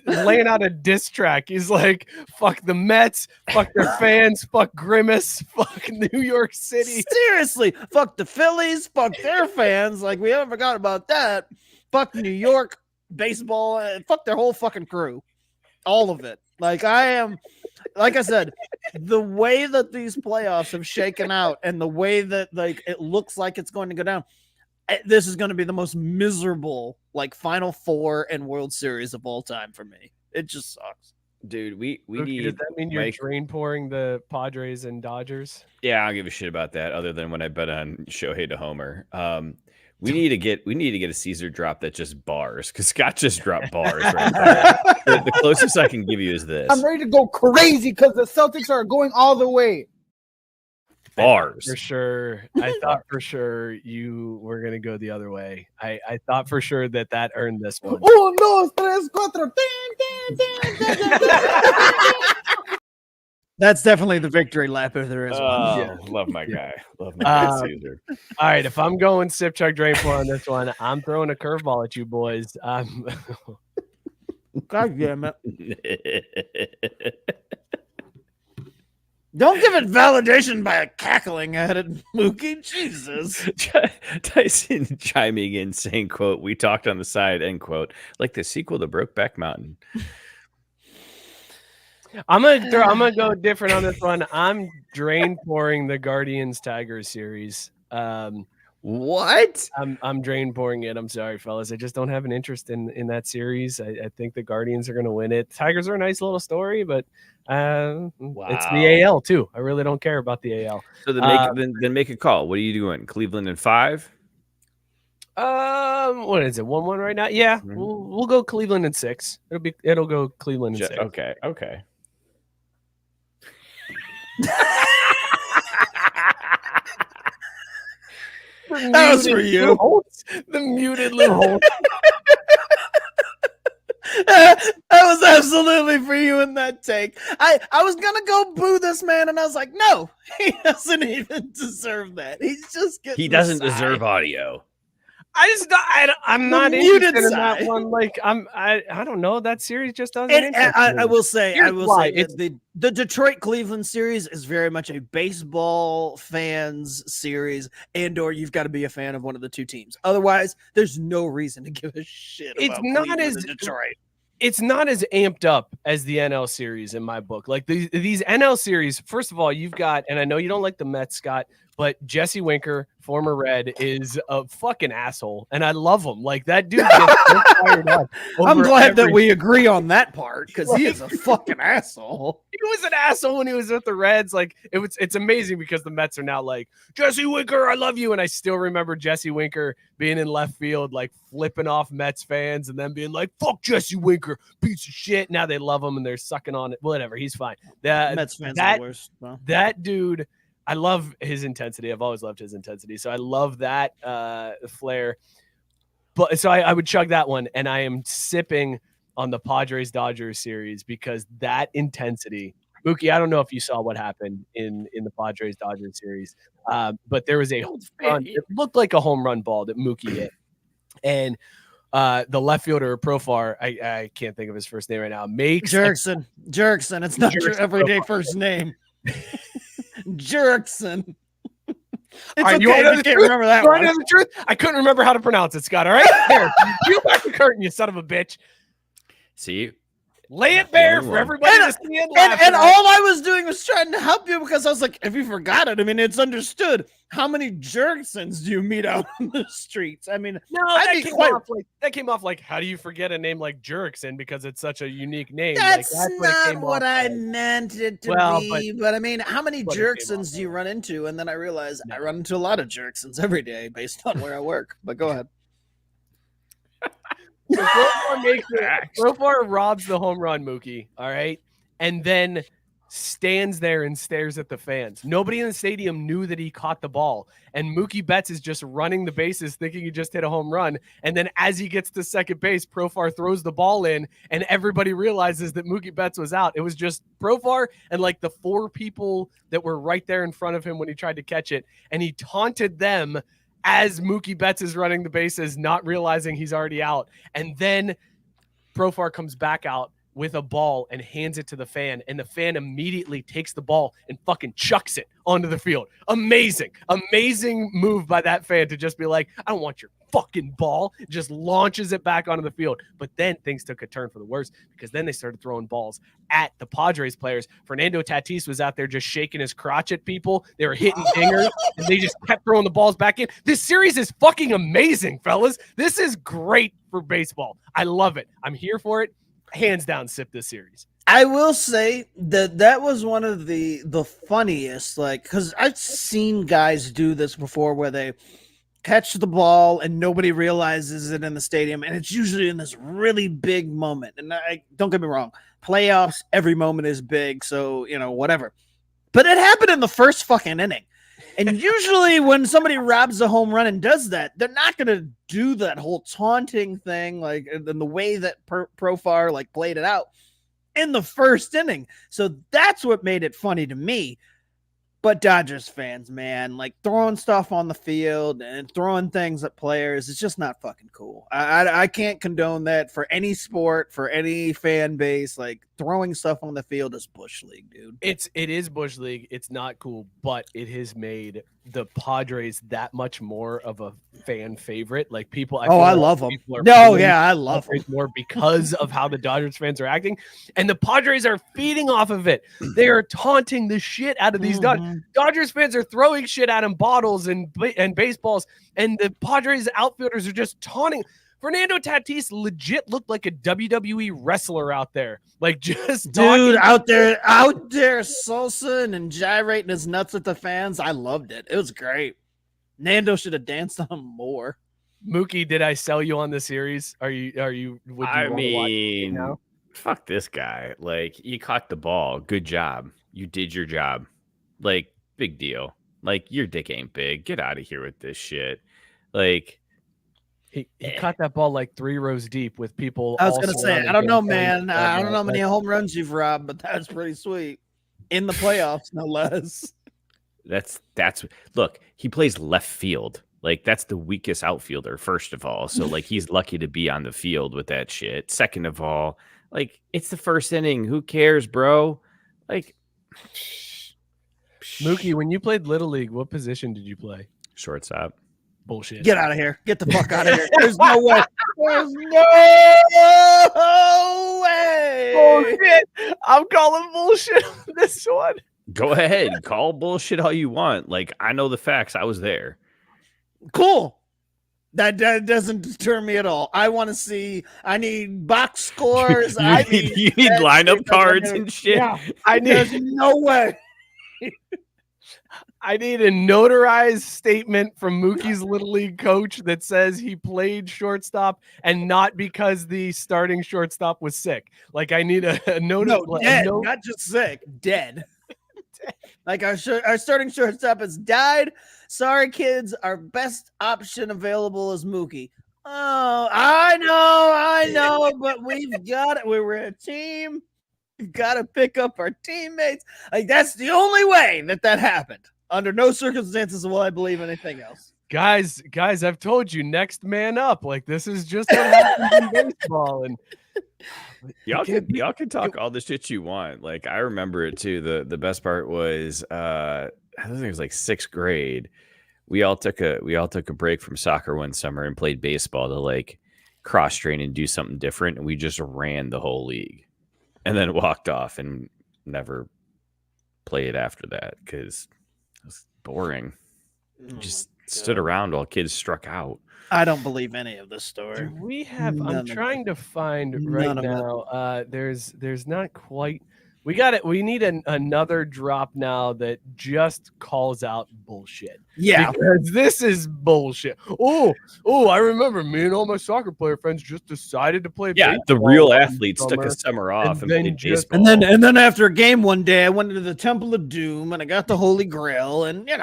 laying out a diss track. He's like, fuck the Mets, fuck their fans, fuck Grimace, fuck New York City. Seriously, fuck the Phillies, fuck their fans. Like, we haven't forgot about that. Fuck New York baseball, fuck their whole fucking crew. All of it. Like I said, the way that these playoffs have shaken out and the way that it looks like it's going to go down, this is going to be the most miserable Final Four and World Series of all time for me. It just sucks. Dude, we Does need. that mean you're drain pouring the Padres and Dodgers? Yeah, I don't give a shit about that other than when I bet on Shohei to homer. We need to get a Caesar drop that just bars because Scott just dropped bars right there. The closest I can give you is this. I'm ready to go crazy because the Celtics are going all the way. Bars. For sure. I thought for sure you were going to go the other way. I thought for sure that earned this one. 1, 2, 3, 4. That's definitely the victory lap if there is one. Yeah. Love my guy. Love my guy, Caesar. All right, if I'm going Sip, Chug, Drain, Pour on this one, I'm throwing a curveball at you boys. God damn it. Don't give it validation by cackling at it, Mookie. Jesus. Tyson chiming in saying, quote, "We talked on the side," end quote, like the sequel to Brokeback Mountain. I'm gonna go different on this one. I'm drain pouring the Guardians Tigers series. What? I'm drain pouring it. I'm sorry, fellas. I just don't have an interest in that series. I think the Guardians are gonna win it. Tigers are a nice little story, but it's the AL too. I really don't care about the AL. So then make a call. What are you doing? Cleveland in 5? What is it? 1-1 right now? Yeah, we'll go Cleveland in 6. It'll go Cleveland in 6. Okay. That was for you. The muted little hole. That was absolutely for you in that take. I was gonna go boo this man, and I was like, no, he doesn't even deserve that. He's just getting. He doesn't deserve audio. I'm not interested in that one. Like I don't know. That series just doesn't. And I will say it's the Detroit Cleveland series is very much a baseball fans series, and/or you've got to be a fan of one of the two teams. Otherwise, there's no reason to give a shit. It's about not Cleveland as and Detroit. It's not as amped up as the NL series in my book. Like these NL series, first of all, you've got, and I know you don't like the Mets, Scott, But Jesse Winker, former Red, is a fucking asshole, and I love him. Like that dude gets so fired up. I'm over glad that every- we agree on that part because he is a fucking asshole. He was an asshole when he was with the Reds. Like it's amazing because the Mets are now like, Jesse Winker, I love you. And I still remember Jesse Winker being in left field, like flipping off Mets fans and then being like, fuck Jesse Winker, piece of shit. Now they love him and they're sucking on it. Whatever, he's fine. Mets fans are the worst. Well. That dude, I love his intensity. I've always loved his intensity. So I love that flair. But so I would chug that one, and I am sipping on the Padres-Dodgers series because that intensity. Mookie, I don't know if you saw what happened in the Padres-Dodgers series, but there was a home run. It looked like a home run ball that Mookie hit. And the left fielder, Profar, I can't think of his first name right now, makes Jerkson. It's not your everyday first name. Jerkson. It's okay if you can't remember that one. The truth? I couldn't remember how to pronounce it, Scott. All right? There. Peel back the curtain, you son of a bitch. See? Lay it bare for everybody to see and laugh. And all I was doing was trying to help you because I was like, if you forgot it, I mean, it's understood. How many Jerksons do you meet out on the streets? I mean, no, that came off like, how do you forget a name like Jerkson because it's such a unique name? That's like, not what I meant it to be. But I mean, how many Jerksons do you run into? And then I realized I run into a lot of Jerksons every day based on where I work. But go ahead. So Profar robs the home run, Mookie, all right? And then stands there and stares at the fans. Nobody in the stadium knew that he caught the ball. And Mookie Betts is just running the bases thinking he just hit a home run. And then as he gets to second base, Profar throws the ball in and everybody realizes that Mookie Betts was out. It was just Profar and like the four people that were right there in front of him when he tried to catch it. And he taunted them as Mookie Betts is running the bases, not realizing he's already out. And then Profar comes back out with a ball and hands it to the fan, and the fan immediately takes the ball and fucking chucks it onto the field. Amazing move by that fan to just be like, I don't want your fucking ball. Just launches it back onto the field. But then things took a turn for the worse because then they started throwing balls at the Padres players. Fernando Tatis was out there just shaking his crotch at people. They were hitting dingers and they just kept throwing the balls back in. This series is fucking amazing, fellas. This is great for baseball. I love it. I'm here for it. Hands down, sip this series. I will say that was one of the funniest, like, because I've seen guys do this before where they catch the ball and nobody realizes it in the stadium, and it's usually in this really big moment. And I don't get me wrong, playoffs, every moment is big, so whatever. But it happened in the first fucking inning. And usually when somebody robs a home run and does that, they're not going to do that whole taunting thing, like in the way that Profar like played it out in the first inning. So that's what made it funny to me. But Dodgers fans, man, like throwing stuff on the field and throwing things at players, it's just not fucking cool. I can't condone that for any sport, for any fan base. Like throwing stuff on the field is Bush League, dude. It is Bush League. It's not cool, but it has made the Padres that much more of a fan favorite. Like people, I love them. I love them more because of how the Dodgers fans are acting, and the Padres are feeding off of it. They are taunting the shit out of these Dodgers fans are throwing shit at them, bottles and baseballs, and the Padres outfielders are just taunting. Fernando Tatis legit looked like a WWE wrestler out there. Like just dude out there salsa and gyrating his nuts at the fans. I loved it. It was great. Nando should have danced on him more. Mookie, did I sell you on the series? Would you I mean, now? Fuck this guy. Like, you caught the ball. Good job. You did your job. Like, big deal. Like, your dick ain't big. Get out of here with this shit. Like, He caught that ball like 3 rows deep with people. I was going to say, I don't know, man. I don't know how many home runs you've robbed, but that's pretty sweet. In the playoffs, no less. That's look, he plays left field. Like, that's the weakest outfielder, first of all. So, like, he's lucky to be on the field with that shit. Second of all, like, it's the first inning. Who cares, bro? Like, Mookie, when you played Little League, what position did you play? Shortstop. Bullshit. Get out of here. Get the fuck out of here. There's no way. There's no way. Bullshit. I'm calling bullshit on this one. Go ahead, call bullshit all you want. Like, I know the facts. I was there. Cool. That doesn't deter me at all. I want to see. I need box scores. You need lineup cards and shit. Yeah, there's no way. I need a notarized statement from Mookie's Little League coach that says he played shortstop and not because the starting shortstop was sick. Like, I need a note. No, dead, not just sick, dead. Like our starting shortstop has died. Sorry, kids. Our best option available is Mookie. Oh, I know, but we've got it. We were a team. We've got to pick up our teammates. Like, that's the only way that happened. Under no circumstances will I believe anything else. Guys, I've told you, next man up. Like, this is just what happens in baseball. And y'all can talk all the shit you want. Like, I remember it too. The best part was I think it was like 6th grade. We all took a break from soccer one summer and played baseball to like cross train and do something different. And we just ran the whole league and then walked off and never played after that because it was boring. Just stood around while kids struck out. I don't believe any of this story. do we have? I'm trying to find right now. There's not quite. We need another drop now that just calls out bullshit. Yeah, because this is bullshit. Oh, I remember me and all my soccer player friends just decided to play. Yeah, the real athletes took a summer off and played baseball. And then after a game one day, I went into the Temple of Doom and I got the Holy Grail, and it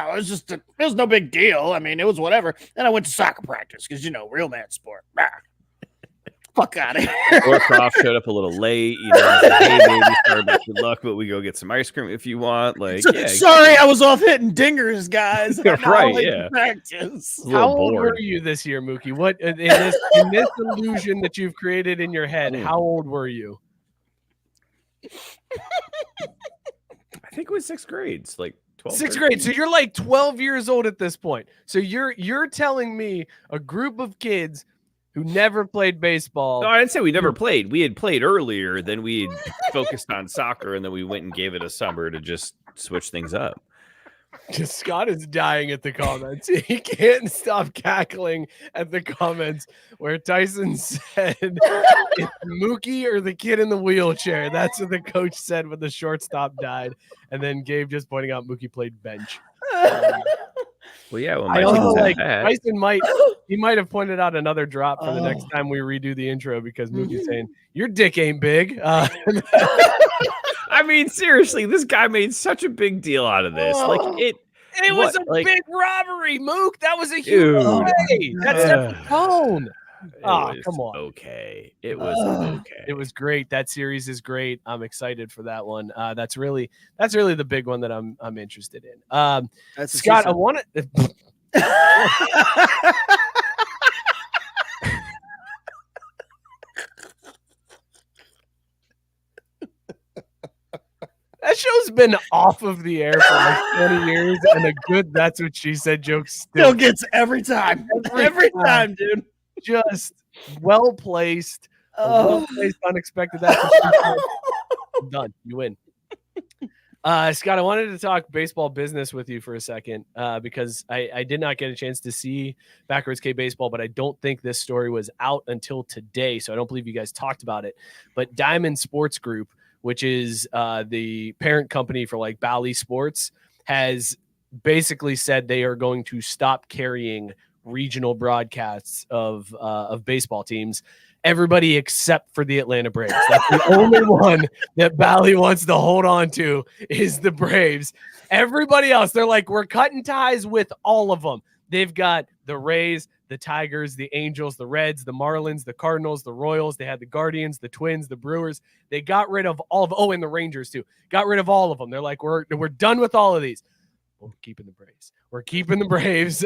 was no big deal. I mean, it was whatever. Then I went to soccer practice because real man sport. Fuck out of here. Or Croft showed up a little late. Like, hey, baby, sorry about your luck, but we go get some ice cream if you want. Like, sorry, I was off hitting dingers, guys. Right? Yeah. Practice. How old were you this year, Mookie? What in this illusion that you've created in your head? How old were you? I think it was 6th grade. It's like 12. 6th grade. So you're like 12 years old at this point. So you're telling me a group of kids who never played baseball. No, I didn't say we never played. We had played earlier, then we had focused on soccer, and then we went and gave it a summer to just switch things up. Scott is dying at the comments. He can't stop cackling at the comments where Tyson said, it's Mookie or the kid in the wheelchair. That's what the coach said when the shortstop died. And then Gabe just pointing out Mookie played bench. Well, yeah. Well, I also like Tyson might have pointed out another drop for the next time we redo the intro because Mookie's saying your dick ain't big. I mean, seriously, this guy made such a big deal out of this. Like it was a big robbery, Mook. That was a huge play. That's the tone. Come on. Okay. It was okay. It was great. That series is great. I'm excited for that one. That's really the big one that I'm interested in. Scott, I want to That show's been off of the air for like 20 years, and a good "that's what she said" joke still gets every time. Every time, dude. Just well placed, unexpected. That's what she said. Done. You win. Scott, I wanted to talk baseball business with you for a second because I did not get a chance to see Backwards K Baseball, but I don't think this story was out until today, so I don't believe you guys talked about it. But Diamond Sports Group, which is the parent company for like Bally Sports, has basically said they are going to stop carrying regional broadcasts of baseball teams. Everybody except for the Atlanta Braves. That's the only one that Bally wants to hold on to is the Braves. Everybody else, they're like, we're cutting ties with all of them. They've got the Rays, the Tigers, the Angels, the Reds, the Marlins, the Cardinals, the Royals. They had the Guardians, the Twins, the Brewers. They got rid of all of, and the Rangers too. Got rid of all of them. They're like, we're done with all of these. We're keeping the Braves. We're keeping the Braves.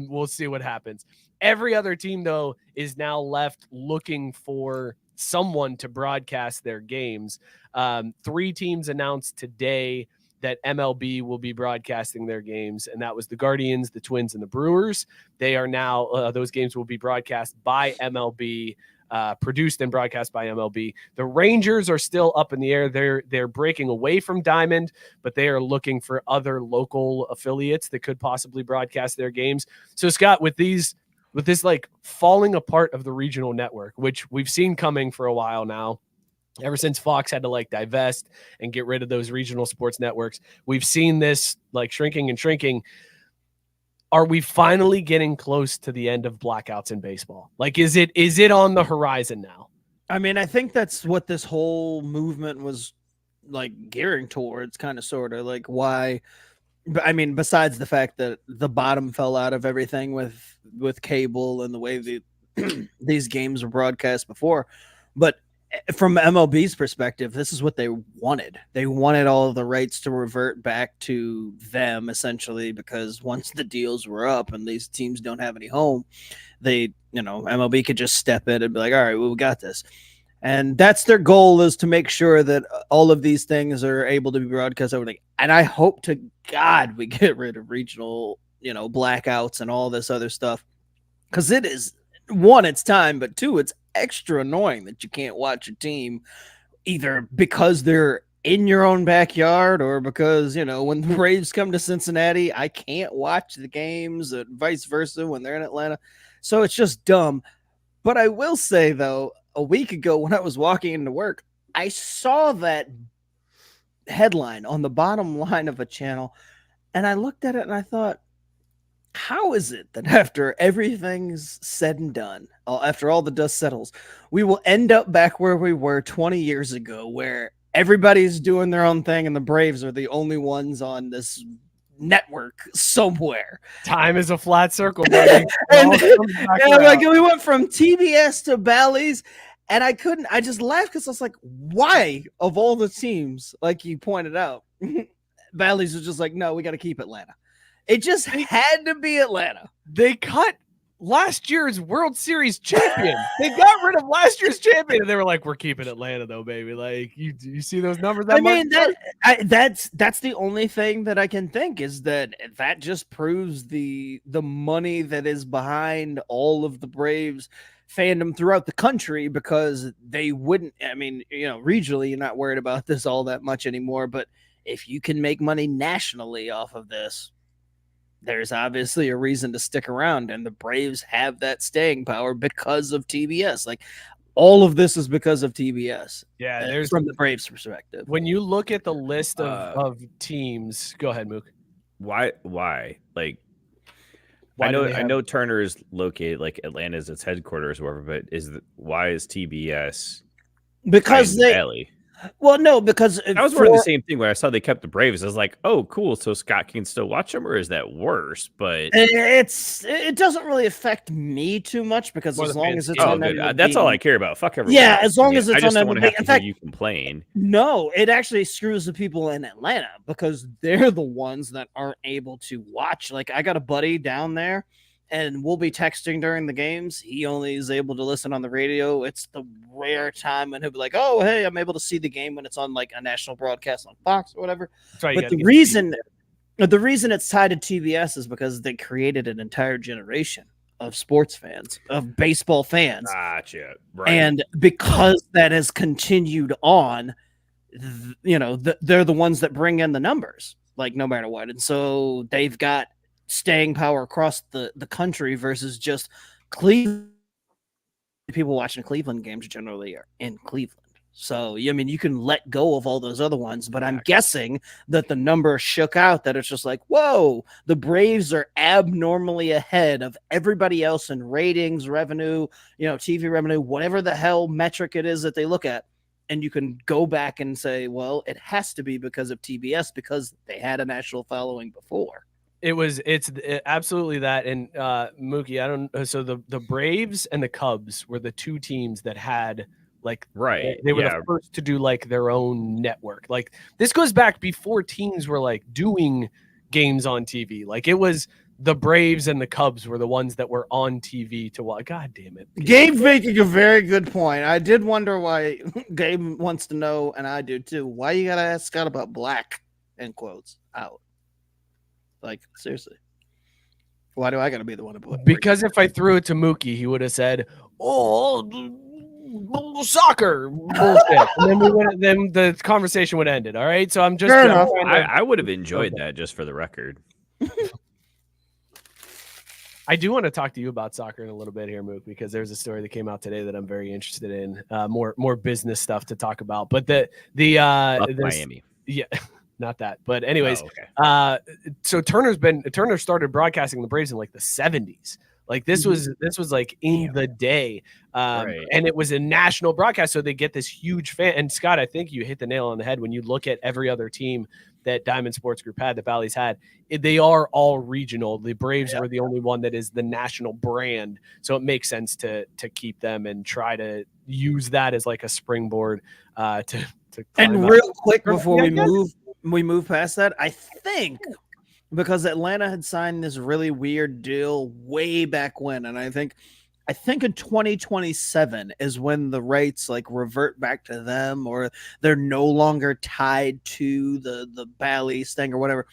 We'll see what happens. Every other team, though, is now left looking for someone to broadcast their games. 3 teams announced today that MLB will be broadcasting their games, and that was the Guardians, the Twins, and the Brewers. They are now those games will be broadcast by MLB. produced and broadcast by MLB. The Rangers are still up in the air. They're breaking away from Diamond, but they are looking for other local affiliates that could possibly broadcast their games. So Scott, with this like falling apart of the regional network, which we've seen coming for a while now, ever since Fox had to like divest and get rid of those regional sports networks, we've seen this like shrinking and shrinking. Are we finally getting close to the end of blackouts in baseball? Like, is it on the horizon now? I mean, I think that's what this whole movement was like gearing towards, kind of, sort of like why. I mean, besides the fact that the bottom fell out of everything with cable and the way these games were broadcast before, but from MLB's perspective, this is what they wanted. They wanted all of the rights to revert back to them, essentially, because once the deals were up and these teams don't have any home, MLB could just step in and be like, all right, well, we got this. And that's their goal, is to make sure that all of these things are able to be broadcast over. And I hope to God we get rid of regional, blackouts and all this other stuff, because it is, one, it's time, but two, it's extra annoying that you can't watch a team either because they're in your own backyard or because, when the Braves come to Cincinnati, I can't watch the games, and vice versa when they're in Atlanta. So it's just dumb. But I will say, though, a week ago when I was walking into work, I saw that headline on the bottom line of a channel, and I looked at it and I thought, how is it that after everything's said and done, after all the dust settles, we will end up back where we were 20 years ago, where everybody's doing their own thing and the Braves are the only ones on this network somewhere? Time is a flat circle, baby. and like, we went from TBS to Bally's, and I just laughed because I was like, why, of all the teams, like you pointed out, Bally's was just like, no, we got to keep Atlanta. It just had to be Atlanta. They cut last year's World Series champion. They got rid of last year's champion, and they were like, "We're keeping Atlanta, though, baby." Like, you see those numbers? That's the only thing that I can think, is that just proves the money that is behind all of the Braves fandom throughout the country, because they wouldn't. I mean, regionally, you're not worried about this all that much anymore, but if you can make money nationally off of this, there's obviously a reason to stick around, and the Braves have that staying power because of TBS. Like, all of this is because of TBS. Yeah, there's from the Braves' perspective. When you look at the list of teams, go ahead, Mook. Why? Like, Why I know Turner is located, like, Atlanta is its headquarters or whatever, but why is TBS? Because they. Valley? Well, no, because I was wondering the same thing when I saw they kept the Braves. I was like, "Oh, cool! So Scott can still watch them, or is that worse?" But it doesn't really affect me too much, because as long as it's on MLB, that's all I care about. Fuck everyone. Yeah, as long as it's on MLB. In fact, you complain. No, it actually screws the people in Atlanta, because they're the ones that aren't able to watch. Like, I got a buddy down there, and we'll be texting during the games. He only is able to listen on the radio. It's the rare time when he'll be like, "Oh, hey, I'm able to see the game when it's on like a national broadcast on Fox or whatever." Right, but the reason it's tied to TBS is because they created an entire generation of sports fans, of baseball fans. Gotcha. Right. And because that has continued on, they're the ones that bring in the numbers, like, no matter what. And so they've got staying power across the country versus just Cleveland. People watching Cleveland games generally are in Cleveland. So, I mean, you can let go of all those other ones, but I'm guessing that the number shook out, that it's just like, whoa, the Braves are abnormally ahead of everybody else in ratings, revenue, TV revenue, whatever the hell metric it is that they look at. And you can go back and say, well, it has to be because of TBS, because they had a national following before. It's absolutely that. And Mookie, so the Braves and the Cubs were the two teams that had, like, they were the first to do like their own network. Like, this goes back before teams were like doing games on TV. Like, it was the Braves and the Cubs were the ones that were on TV to watch. God damn it. Gabe's making a very good point. I did wonder why Gabe wants to know, and I do too, why you gotta ask Scott about black, end quotes, out. Like, seriously. Why do I got to be the one to put it? Because if I threw it to Mookie, he would have said, "Oh, soccer bullshit. And then the conversation would end it. All right. So I'm just I would have enjoyed that, just for the record. I do want to talk to you about soccer in a little bit here, Mook, because there's a story that came out today that I'm very interested in. More business stuff to talk about. But Miami. Yeah, not that. But anyways, okay. So Turner started broadcasting the Braves in like the 70s. Like this was like in the day, Right. and it was a national broadcast. So they get this huge fan. And Scott, I think you hit the nail on the head when you look at every other team that Diamond Sports Group had, that Bally's had. They are all regional. The Braves were the only one that is the national brand. So it makes sense to keep them and try to use that as like a springboard to. And real quick before we move past that, I think because Atlanta had signed this really weird deal way back when, and I think in 2027 is when the rights like revert back to them, or they're no longer tied to the Bally's thing or whatever.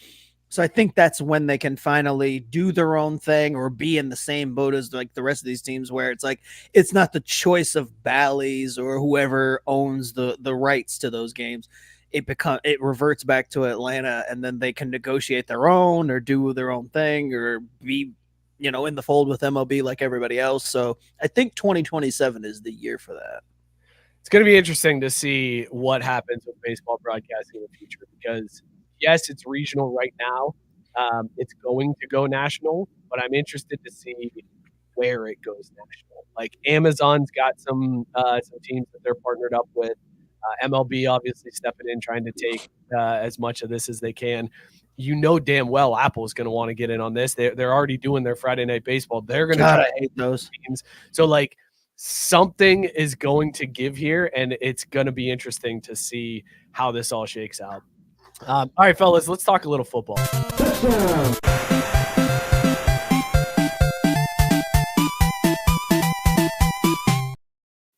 So I think that's when they can finally do their own thing or be in the same boat as like the rest of these teams, where it's like it's not the choice of Bally's or whoever owns the rights to those games. It reverts back to Atlanta, and then they can negotiate their own or do their own thing or be, in the fold with MLB like everybody else. So I think 2027 is the year for that. It's going to be interesting to see what happens with baseball broadcasting in the future, because yes, it's regional right now. It's going to go national, but I'm interested to see where it goes national. Like Amazon's got some teams that they're partnered up with. MLB obviously stepping in, trying to take as much of this as they can. Damn well Apple is going to want to get in on this. They're already doing their Friday Night Baseball. They're going to try to hate those teams. So like something is going to give here, and it's going to be interesting to see how this all shakes out. All right, fellas, let's talk a little football.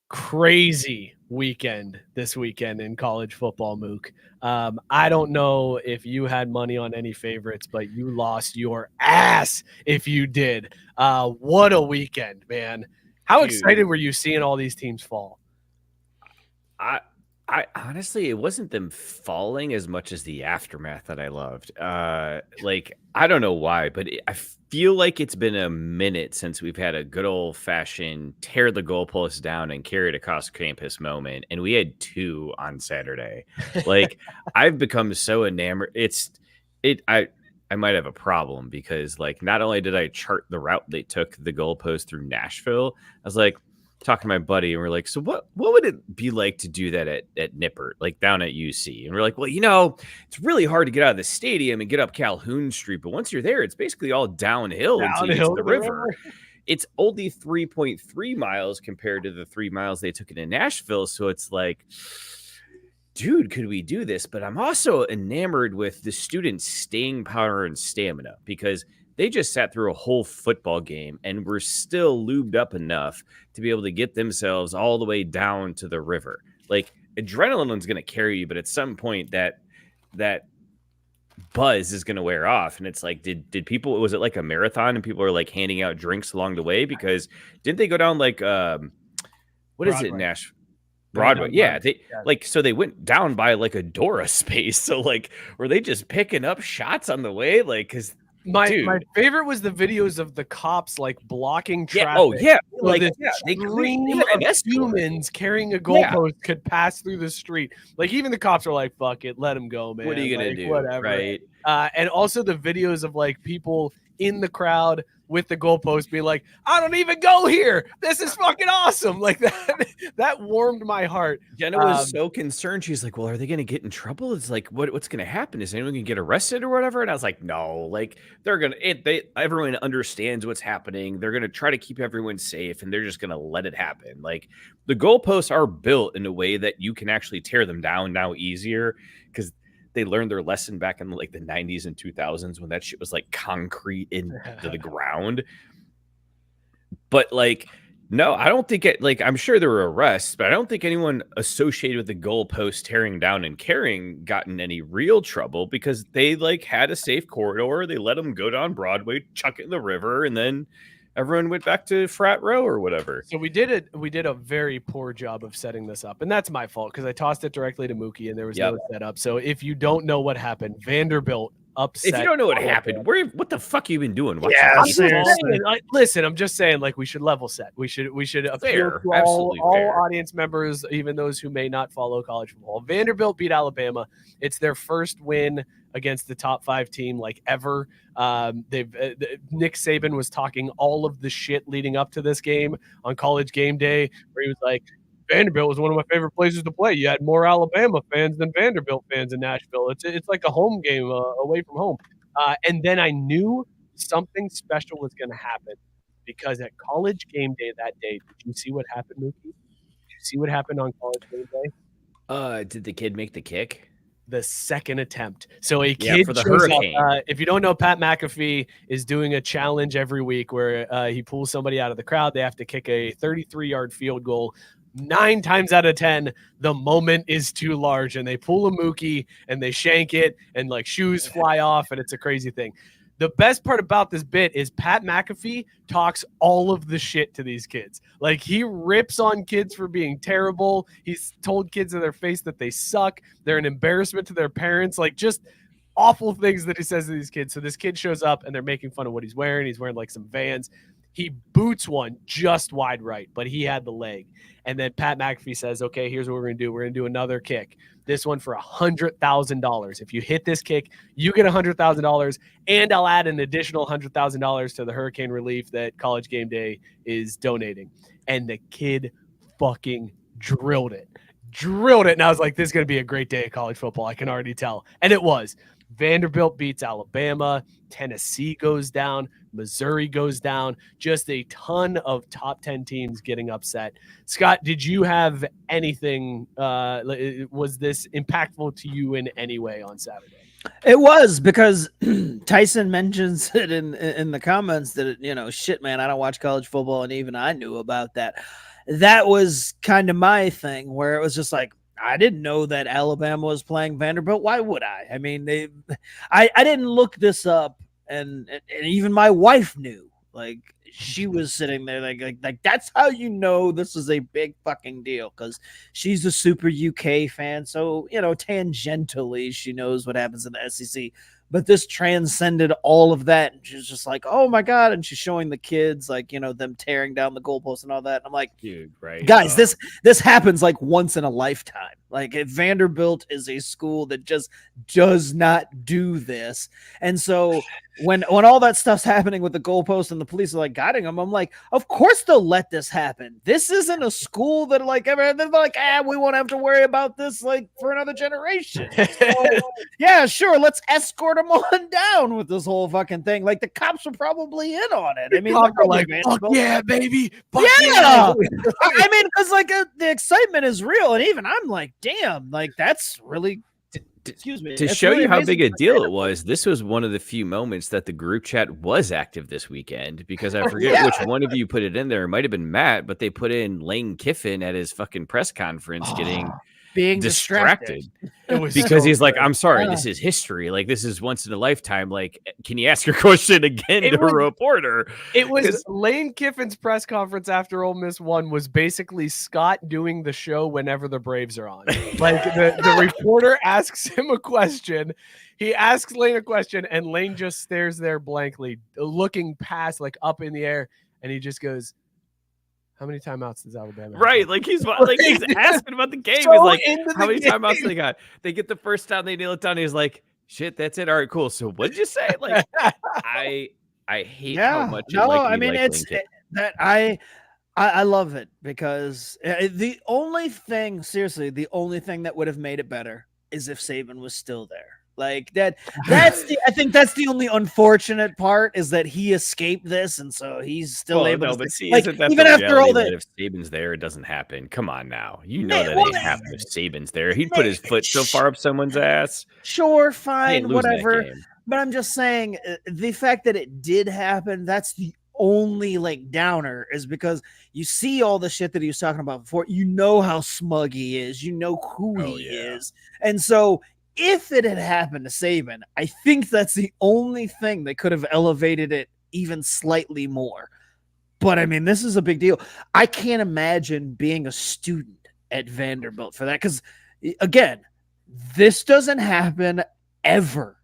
Crazy weekend this weekend in college football, Mook. I don't know if you had money on any favorites, but you lost your ass if you did. What a weekend, man. How excited were you seeing all these teams fall? I honestly, it wasn't them falling as much as the aftermath that I loved. I don't know why, but I feel like it's been a minute since we've had a good old fashioned tear the goalposts down and carry it across campus moment. And we had two on Saturday. Like I've become so enamored. I might have a problem because like, not only did I chart the route they took the goalpost through Nashville, I was like, talking to my buddy, and we're like, so what would it be like to do that at Nippert, like down at UC? And we're like, well, it's really hard to get out of the stadium and get up Calhoun Street, but once you're there, it's basically all downhill until you get to the river. It's only 3.3 miles compared to the 3 miles they took it in Nashville. So it's like, dude, could we do this? But I'm also enamored with the students' staying power and stamina, because they just sat through a whole football game and were still lubed up enough to be able to get themselves all the way down to the river. Like adrenaline's going to carry you, but at some point that buzz is going to wear off. And it's like, did people, was it like a marathon and people are like handing out drinks along the way? Because didn't they go down like, what Broadway. Is it, Nashville? Broadway. Yeah. So they went down by like a Dora space. So like, were they just picking up shots on the way? Like, cause my favorite was the videos of the cops like blocking traffic. Yeah. Oh yeah. So like they of humans carrying a goalpost could pass through the street. Like even the cops are like, "Fuck it, let him go, man. What are you gonna do?" Whatever. Right. And also the videos of like people in the crowd with the goalpost being like, I don't even go here. This is fucking awesome. Like that warmed my heart. Jenna was so concerned. She's like, well, are they going to get in trouble? It's like, what's going to happen? Is anyone going to get arrested or whatever? And I was like, no, like they're going to, everyone understands what's happening. They're going to try to keep everyone safe and they're just going to let it happen. Like the goalposts are built in a way that you can actually tear them down now easier, because they learned their lesson back in like the 90s and 2000s when that shit was like concrete into the ground. But like, no, I don't think it, like, I'm sure there were arrests, but I don't think anyone associated with the goalpost tearing down and carrying got in any real trouble, because they like had a safe corridor. They let them go down Broadway, chuck it in the river, and then everyone went back to frat row or whatever. So we did a very poor job of setting this up, and that's my fault because I tossed it directly to Mookie and there was no setup. So if you don't know what happened, Vanderbilt upset. If you don't know what happened, what the fuck you been doing? Listen, I'm just saying, like, we should level set. We should appeal to all audience members, even those who may not follow college football. Vanderbilt beat Alabama. It's their first win against the top 5 team like ever. Nick Saban was talking all of the shit leading up to this game on College Game Day, where he was like, Vanderbilt was one of my favorite places to play. You had more Alabama fans than Vanderbilt fans in Nashville. It's like a home game away from home. And then I knew something special was going to happen because at College Game Day that day, did you see what happened, Mookie? Did you see what happened on College Game Day? Did the kid make the kick? The second attempt. So a kid for the shows Hurricane. up. If you don't know, Pat McAfee is doing a challenge every week where he pulls somebody out of the crowd. They have to kick a 33-yard field goal. 9 times out of 10, the moment is too large, and they pull a Mookie and they shank it, and like shoes fly off, and it's a crazy thing. The best part about this bit is Pat McAfee talks all of the shit to these kids. Like, he rips on kids for being terrible. He's told kids in their face that they suck. They're an embarrassment to their parents. Like, just awful things that he says to these kids. So this kid shows up, and they're making fun of what he's wearing. He's wearing like some Vans. He boots one just wide right, but he had the leg. And then Pat McAfee says, okay, here's what we're going to do. We're going to do another kick. This one for $100,000. If you hit this kick, you get $100,000, and I'll add an additional $100,000 to the hurricane relief that College Game Day is donating. And the kid fucking drilled it. And I was like, this is going to be a great day of college football. I can already tell. And it was. Vanderbilt beats Alabama. Tennessee goes down. Missouri goes down. Just a ton of top 10 teams getting upset. Scott, did you have anything? Was this impactful to you in any way on Saturday? It was, because Tyson mentions it in the comments that, shit, man, I don't watch college football, and even I knew about that. That was kind of my thing, where it was just like, I didn't know that Alabama was playing Vanderbilt. Why would I? I mean, I didn't look this up, and even my wife knew. Like, she was sitting there like that's how you know this is a big fucking deal, because she's a super UK fan. So, tangentially, she knows what happens in the SEC. But this transcended all of that. And she's just like, oh my God. And she's showing the kids, like, them tearing down the goalposts and all that. And I'm like, dude, right? Guys, this happens like once in a lifetime. Like, Vanderbilt is a school that just does not do this. And so when all that stuff's happening with the goalpost and the police are like guiding them, I'm like, of course they'll let this happen. This isn't a school that they're like, we won't have to worry about this like for another generation. So, yeah, sure. Let's escort them on down with this whole fucking thing. Like, the cops are probably in on it. I mean, they're like, fuck yeah, baby. Fuck yeah. I mean, because like the excitement is real. And even I'm like, damn, like, that's really, excuse me. To show you how big a deal it was, this was one of the few moments that the group chat was active this weekend, because I forget which one of you put it in there. It might have been Matt, but they put in Lane Kiffin at his fucking press conference being distracted. Because he's like, I'm sorry, this is history. Like, this is once in a lifetime. Like, can you ask your question again to a reporter? It was Lane Kiffin's press conference after Ole Miss won was basically Scott doing the show whenever the Braves are on. Like, the reporter asks him a question. He asks Lane a question, and Lane just stares there blankly, looking past, like, up in the air, and he just goes, how many timeouts does Alabama have? Right, like he's asking about the game. He's like, how many timeouts they got? They get the first down, they nail it down. He's like, shit, that's it. All right, cool. So what did you say? Like, I hate how much. I love it, because the only thing that would have made it better is if Saban was still there. Like, I think that's the only unfortunate part, is that he escaped this, and so he's still able to. But see, like, even after all that, if Saban's there, it doesn't happen. Come on now, that ain't happening if Saban's there. He'd put his foot so far up someone's ass. Sure, fine, whatever. But I'm just saying, the fact that it did happen, that's the only like downer, is because you see all the shit that he was talking about before. You know how smug he is. You know who he is, and so. If it had happened to Saban, I think that's the only thing that could have elevated it even slightly more. But I mean, this is a big deal. I can't imagine being a student at Vanderbilt for that. Because again, this doesn't happen ever.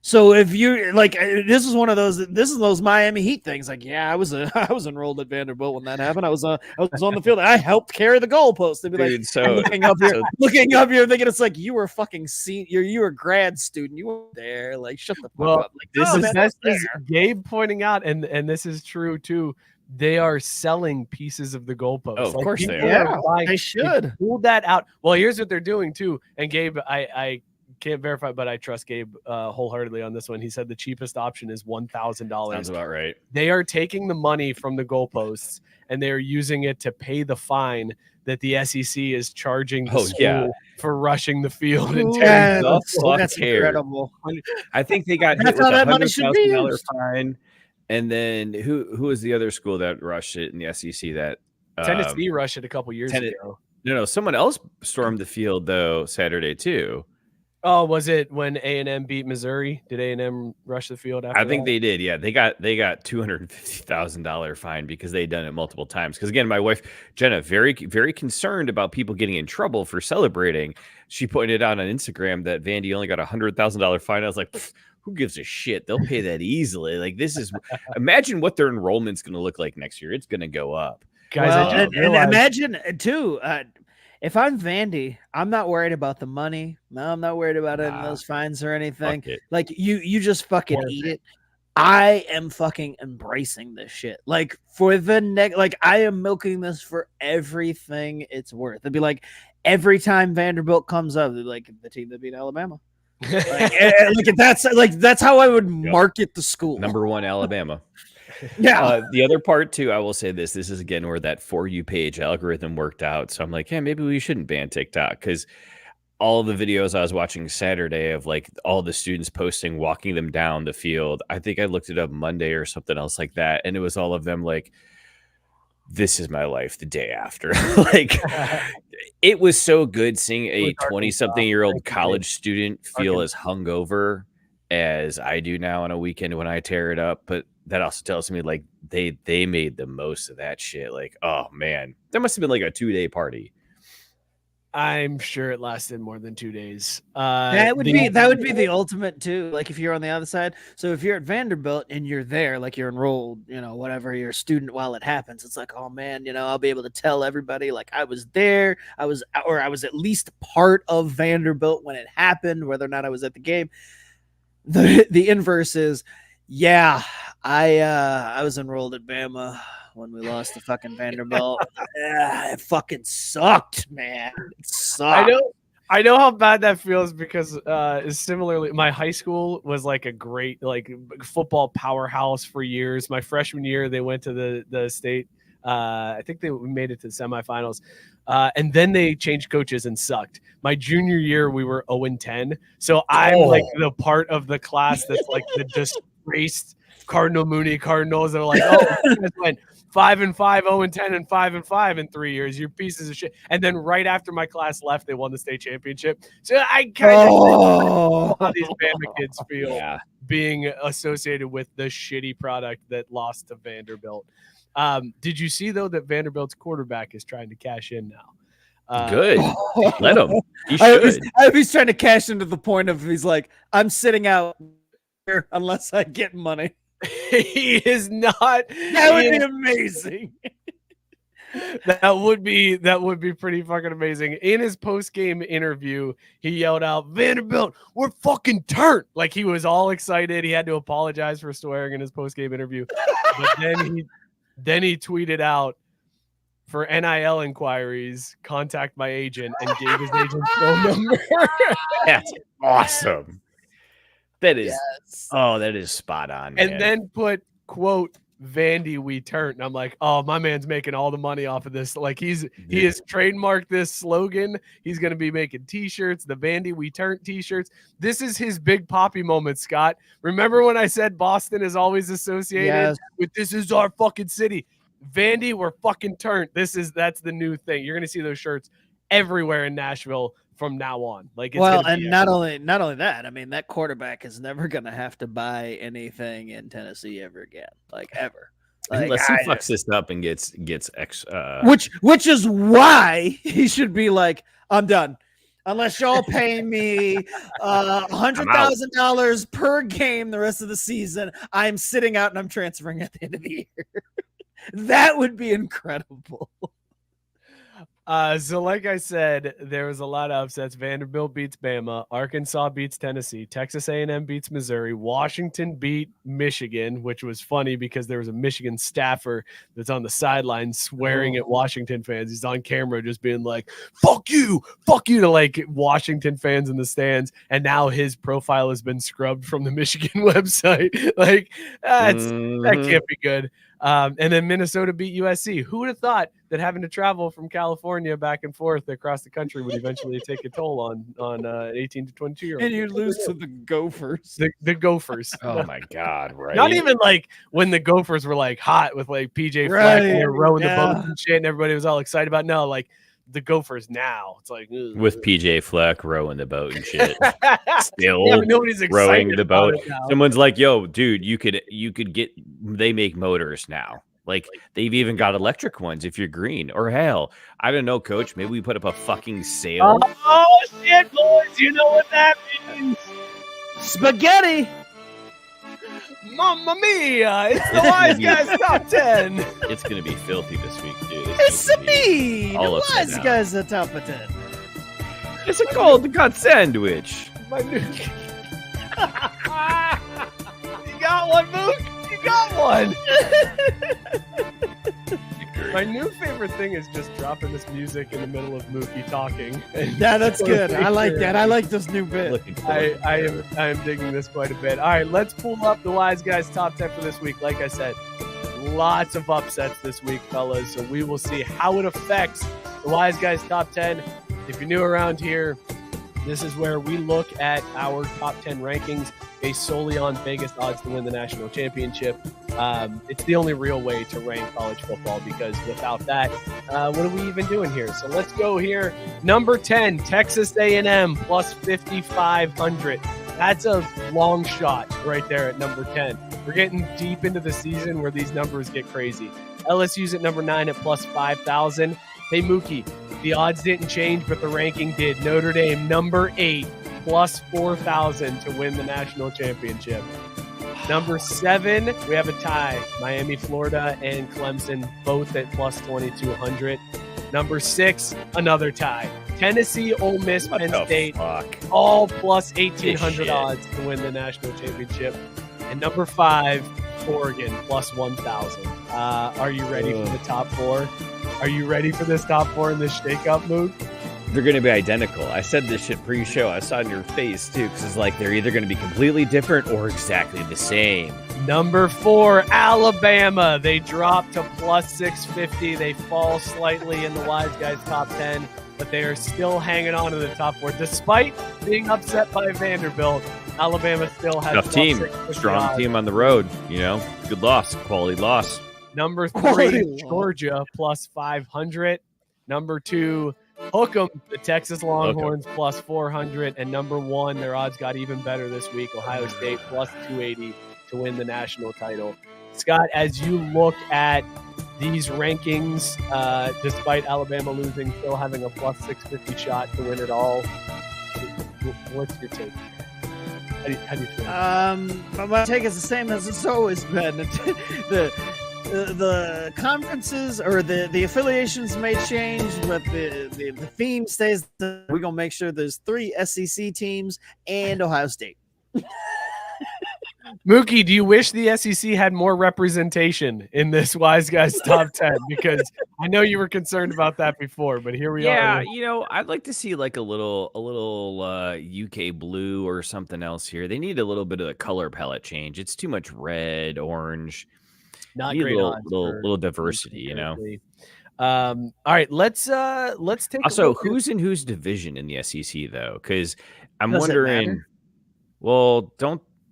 So if you like, this is one of those Miami Heat things. Like, yeah, I was enrolled at Vanderbilt when that happened. I was on the field. I helped carry the goalpost. They'd be Dude, like, so looking up here, thinking it's like you were fucking senior, you were a grad student, you were there. Like, shut the fuck up. Like, This is Gabe pointing out, and this is true too. They are selling pieces of the goalpost. Oh, of course they are. Yeah, they should pull that out. Well, here's what they're doing too. And Gabe, I can't verify, but I trust Gabe wholeheartedly on this one. He said the cheapest option is $1,000. Sounds about right. They are taking the money from the goalposts and they are using it to pay the fine that the SEC is charging the school for rushing the field and tearing that's incredible. I think they got hit with a $100,000 fine. And then who was the other school that rushed it in the SEC? That Tennessee rushed it a couple years ago. No, someone else stormed the field though Saturday too. Oh, was it when A&M beat Missouri? Did A&M rush the field after I think that? they did. Yeah, they got $250,000 fine because they'd done it multiple times. Because again, my wife Jenna, very very concerned about people getting in trouble for celebrating. She pointed out on Instagram that Vandy only got $100,000 fine. I was like, who gives a shit? They'll pay that easily. Like, this is imagine what their enrollment's going to look like next year. It's going to go up, guys. Well, and imagine too. If I'm Vandy, I'm not worried about the money. No, I'm not worried about any of those fines or anything. Like, you just fucking eat it. I am fucking embracing this shit. Like, for the next, like, I am milking this for everything it's worth. It'd be like every time Vanderbilt comes up, they're like the team that beat Alabama. That's how I would market the school. Number 1 Alabama. Yeah. The other part too, I will say this is again where that For You page algorithm worked out. So I'm like, yeah, maybe we shouldn't ban TikTok, because all the videos I was watching Saturday of like all the students posting, walking them down the field. I think I looked it up Monday or something else like that. And it was all of them like, this is my life the day after. Like, it was so good seeing a 20-something-year-old college student feel as hungover as I do now on a weekend when I tear it up. But that also tells me like they made the most of that shit. Like, oh man, that must have been like a 2-day party. I'm sure it lasted more than 2 days. That would be the ultimate too. Like, if you're on the other side. So if you're at Vanderbilt and you're there, like you're enrolled, whatever, you're a student while it happens, it's like, oh man, I'll be able to tell everybody like I was there, I was at least part of Vanderbilt when it happened, whether or not I was at the game. The inverse is, yeah, I was enrolled at Bama when we lost to fucking Vanderbilt. It fucking sucked, man. It sucked. I know how bad that feels, because similarly, my high school was like a great football powerhouse for years. My freshman year, they went to the state. I think they made it to the semifinals. And then they changed coaches and sucked. My junior year, we were 0-10. So I'm like the part of the class that's like the disgraced Cardinal Mooney Cardinals that are like, oh, you guys went 5-5, 0-10, and 5-5 in 3 years. You're pieces of shit. And then right after my class left, they won the state championship. So I kind of know how these Bama kids feel being associated with the shitty product that lost to Vanderbilt. Did you see though that Vanderbilt's quarterback is trying to cash in now? Good. Let him. He should. He's trying to cash into the point of he's like, I'm sitting out here unless I get money. He is not. That would be amazing. That would be pretty fucking amazing. In his post-game interview, he yelled out, "Vanderbilt, we're fucking turned!" Like, he was all excited. He had to apologize for swearing in his post-game interview. But then he tweeted out, "For NIL inquiries, contact my agent," and gave his agent's phone number. That's awesome. That is that is spot on, man. And then put, quote, "Vandy, we turned." And I'm like, oh, my man's making all the money off of this. Like, he has trademarked this slogan. He's going to be making t-shirts, the Vandy we turned t-shirts. This is his big poppy moment, Scott. Remember when I said Boston is always associated with this is our fucking city? Vandy, we're fucking turned. That's the new thing. You're going to see those shirts everywhere in Nashville from now on. Like, it's and not only that, I mean, that quarterback is never going to have to buy anything in Tennessee ever again, like ever. Unless he fucks this up and gets which is why he should be like, I'm done. Unless y'all pay me $100,000 per game the rest of the season, I'm sitting out and I'm transferring at the end of the year. That would be incredible. So like I said, there was a lot of upsets. Vanderbilt beats Bama. Arkansas beats Tennessee. Texas A&M beats Missouri. Washington beat Michigan, which was funny because there was a Michigan staffer that's on the sideline swearing at Washington fans. He's on camera just being like, fuck you to like Washington fans in the stands. And now his profile has been scrubbed from the Michigan website. Like, that can't be good. And then Minnesota beat USC. Who would have thought that having to travel from California back and forth across the country would eventually take a toll on 18 to 22-year-olds? And you lose to the Gophers. The Gophers. Oh my God! Right? Not even like when the Gophers were like hot with like PJ Fleck and they were rowing the boat and shit, and everybody was all excited about. No, like the Gophers now. It's like with PJ Fleck rowing the boat and shit. Still nobody's excited rowing the boat. About Someone's like, "Yo, dude, you could get." They make motors now. Like they've even got electric ones if you're green. Or hell, I don't know, Coach. Maybe we put up a fucking sail. Oh shit, boys! You know what that means? Spaghetti. Mamma mia! It's the Wise Guys Top 10. It's gonna be filthy this week, dude. It's me. all The upside Wise down. Guys are top of 10. It's a cold cut sandwich. My new... You got one, Mook? You got one! My new favorite thing is just dropping this music in the middle of Mookie talking. Yeah, that's good. I like that. I like this new bit. I am digging this quite a bit. All right, let's pull up the Wise Guys Top 10 for this week. Like I said, lots of upsets this week, fellas. So we will see how it affects the Wise Guys Top 10. If you're new around here, this is where we look at our top 10 rankings based solely on Vegas odds to win the national championship. It's the only real way to rank college football because without that, what are we even doing here? So let's go here. Number 10, Texas A&M plus 5,500. That's a long shot right there at number 10. We're getting deep into the season where these numbers get crazy. LSU's at number 9 at plus 5,000. Hey, Mookie, the odds didn't change, but the ranking did. Notre Dame, number 8, plus 4,000 to win the national championship. Number 7, we have a tie. Miami, Florida, and Clemson, both at plus 2,200. Number 6, another tie. Tennessee, Ole Miss, Penn State, all plus 1,800 odds to win the national championship. And number 5, Oregon, plus 1,000. Are you ready for the top 4? Are you ready for this top 4 in this shakeup move? They're going to be identical. I said this shit pre-show. I saw it in your face, too, because it's like they're either going to be completely different or exactly the same. Number 4, Alabama. They drop to plus 650. They fall slightly in the Wise Guys top 10, but they are still hanging on to the top 4. Despite being upset by Vanderbilt, Alabama still has tough team. Strong team on the road. You know, good loss. Quality loss. Number 3, Georgia, plus 500. Number 2, hook 'em, the Texas Longhorns, plus 400. And number 1, their odds got even better this week, Ohio State, plus 280 to win the national title. Scott, as you look at these rankings, despite Alabama losing, still having a plus 650 shot to win it all, what's your take? How do you feel? My take is the same as it's always been. The conferences or the affiliations may change, but the theme stays. We're gonna make sure there's 3 SEC teams and Ohio State. Mookie, do you wish the SEC had more representation in this Wise Guys top 10? Because I know you were concerned about that before, but here we are. Yeah, you know, I'd like to see like a little UK blue or something else here. They need a little bit of the color palette change. It's too much red, orange. Not need great a odds little diversity, you know. All right, let's take also who's in whose division in the SEC though, because I'm Does it wondering. matter? Well,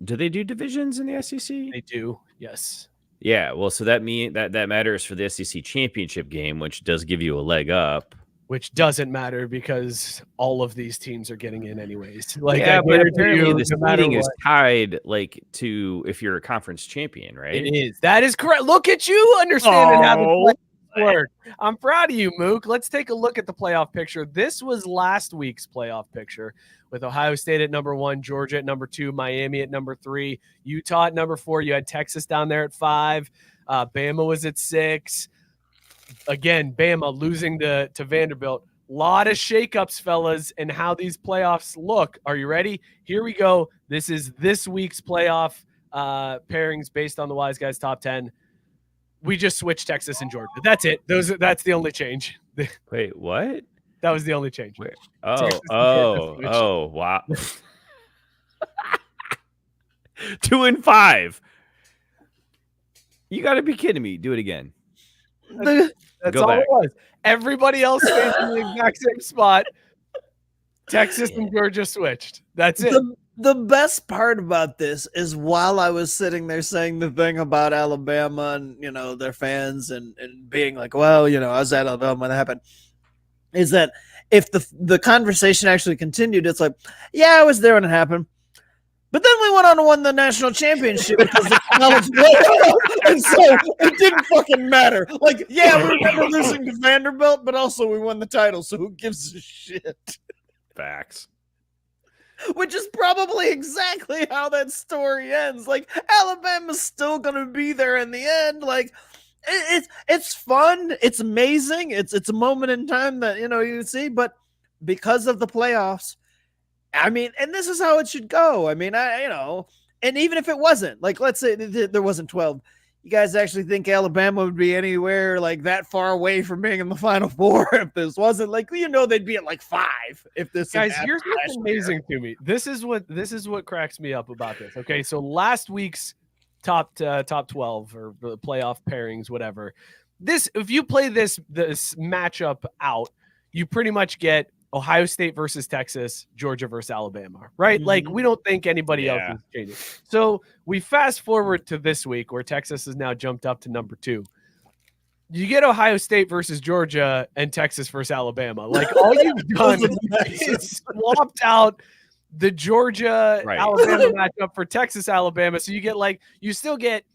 do they do divisions in the SEC? They do, yes. Yeah, well, so that matters for the SEC championship game, which does give you a leg up. which doesn't matter because all of these teams are getting in anyways. Like, yeah, I but guarantee apparently you, the no matter seeding is what, tied like to if you're a conference champion, right? it is. That is correct. Look at you understanding how the Oh. playoffs work. I'm proud of you, Mook. Let's take a look at the playoff picture. This was last week's playoff picture with Ohio State at number 1, Georgia at number 2, Miami at number 3, Utah at number 4. You had Texas down there at 5. Bama was at 6. Again, Bama losing to Vanderbilt. A lot of shakeups, fellas, and how these playoffs look. Are you ready? Here we go. This is this week's playoff pairings based on the Wiseguys top 10. We just switched Texas and Georgia. That's it. That's the only change. Wait, what? That was the only change. Wait. Texas and Georgia switched. Wow. 2 and 5. You got to be kidding me. Do it again. That's Go all back. it was. Everybody else stayed in the exact same spot. Texas and Georgia switched. That's it. The best part about this is while I was sitting there saying the thing about Alabama and, their fans and being like, well, I was at Alabama when that happened, is that if the conversation actually continued, it's like, yeah, I was there when it happened. But then we went on to win the national championship because the college playoff, and so it didn't fucking matter. Like, yeah, we remember losing to Vanderbilt, but also we won the title, so who gives a shit? Facts. Which is probably exactly how that story ends. Like, Alabama's still gonna be there in the end. Like, it's fun, it's amazing, it's a moment in time that you see, but because of the playoffs. I mean, and this is how it should go. I mean, and even if it wasn't, like, let's say there wasn't 12, you guys actually think Alabama would be anywhere like that far away from being in the Final Four if this wasn't like, they'd be at like 5 if this. Guys, here's what's amazing to me. This is what cracks me up about this. Okay, so last week's top 12 or the playoff pairings, whatever. If you play this matchup out, you pretty much get Ohio State versus Texas, Georgia versus Alabama, right? Mm-hmm. Like, we don't think anybody else is changing. So we fast forward to this week where Texas has now jumped up to number 2. You get Ohio State versus Georgia and Texas versus Alabama. Like, all you've done is swapped out the Georgia Alabama matchup for Texas Alabama. So you get you still get.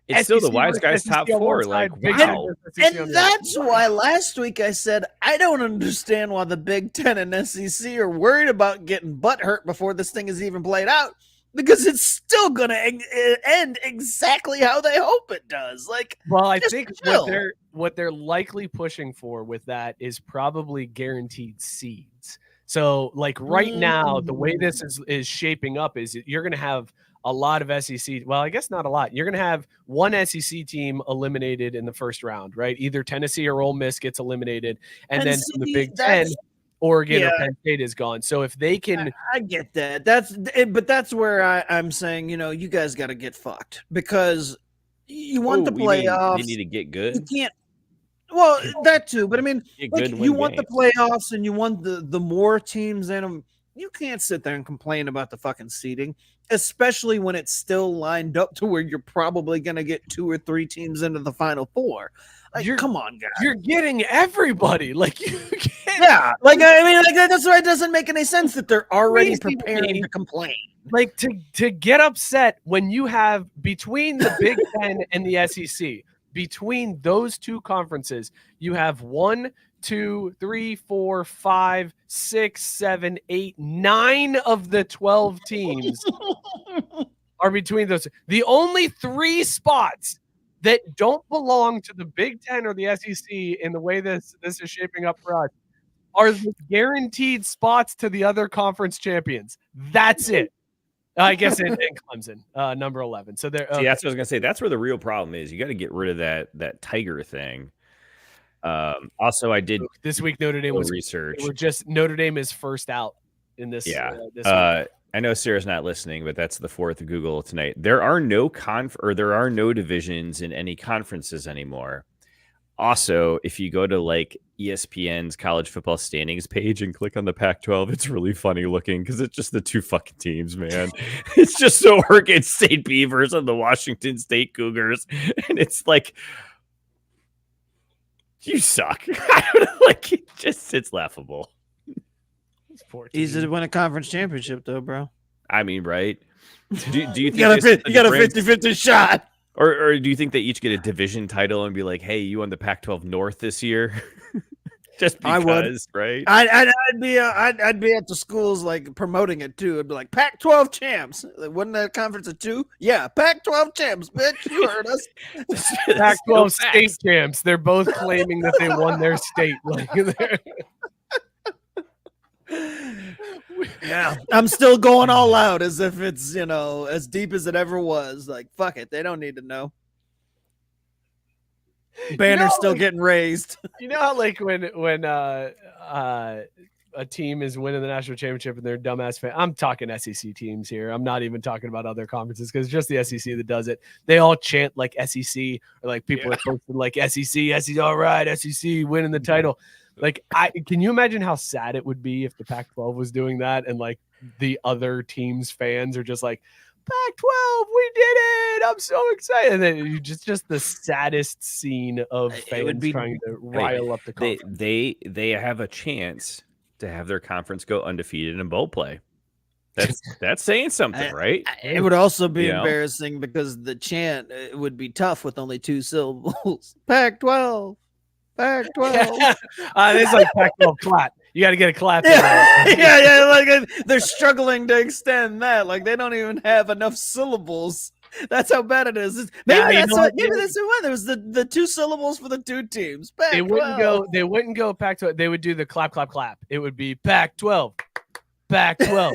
It's still the Wiseguys top 4. Like, wow. And that's why last week I said I don't understand why the Big Ten and SEC are worried about getting butthurt before this thing is even played out, because it's still going to end exactly how they hope it does. Like, well, I think what they're likely pushing for with that is probably guaranteed seeds. So, like, right now, the way this is shaping up is you're going to have a lot of SEC. Well, I guess not a lot. You're going to have one SEC team eliminated in the first round, right? Either Tennessee or Ole Miss gets eliminated. And then from the Big Ten, Oregon or Penn State is gone. So if they can. I get that. But that's where I'm saying, you guys got to get fucked, because you want the playoffs. You need to get good. You can't. Well, that too. But I mean, you want games. the playoffs and you want the more teams in them. You can't sit there and complain about the fucking seeding, especially when it's still lined up to where you're probably going to get 2 or 3 teams into the Final Four. Like, come on, guys. You're getting everybody. Like, you can't. Yeah. Like, I mean, like, that's why it doesn't make any sense that they're already preparing to complain. Like, to get upset when you have between the Big Ten and the SEC, between those two conferences, you have 1, 2, 3, 4, 5, 6, 7, 8, 9 of the 12 teams are between those. The only 3 spots that don't belong to the Big Ten or the SEC in the way this is shaping up for us are the guaranteed spots to the other conference champions. That's it. I guess in Clemson, number 11. So there. See, that's what I was gonna say. That's where the real problem is. You got to get rid of that Tiger thing. Also, I did this week. Notre Dame was research. Notre Dame is first out in this. Yeah. This week. I know Sarah's not listening, but that's the 4th Google tonight. There are no divisions in any conferences anymore. Also, if you go to like ESPN's college football standings page and click on the Pac-12, it's really funny looking because it's just the 2 fucking teams, man. It's just so Oregon State Beavers and the Washington State Cougars, and it's like, You suck. It's laughable. Easy to win a conference championship, though, bro. I mean, right? Do you think You got a 50-50 shot. Or do you think they each get a division title and be like, hey, you won the Pac-12 North this year? Just because, I would. Right? I'd be at the schools like promoting it too. It'd be like Pac-12 champs. Like, wasn't that conference of 2? Yeah, Pac-12 champs, bitch. You heard us. Pac-12 state champs. They're both claiming that they won their state. Yeah, I'm still going all out as if it's as deep as it ever was. Like, fuck it, they don't need to know. Banner's still getting raised. You know how when a team is winning the national championship and they're dumbass fan. I'm talking SEC teams here. I'm not even talking about other conferences because it's just the SEC that does it. They all chant like SEC or like people are posting like SEC, all right, SEC winning the title. Like, can you imagine how sad it would be if the Pac-12 was doing that and like the other teams' fans are just like, Pac-12, we did it! I'm so excited. And then you just the saddest scene of fans trying to rile up the conference. They have a chance to have their conference go undefeated in bowl play. That's saying something, right? It would also be embarrassing because the chant would be tough with only 2 syllables. Pac-12. Pac-12. It's like Pac-12 clap. You got to get a clap. Yeah. Like they're struggling to extend that. Like they don't even have enough syllables. That's how bad it is. Maybe that's why there was the 2 syllables for the 2 teams. Pac-12. They wouldn't go Pac-12. They would do the clap, clap, clap. It would be Pac-12. Pac-12.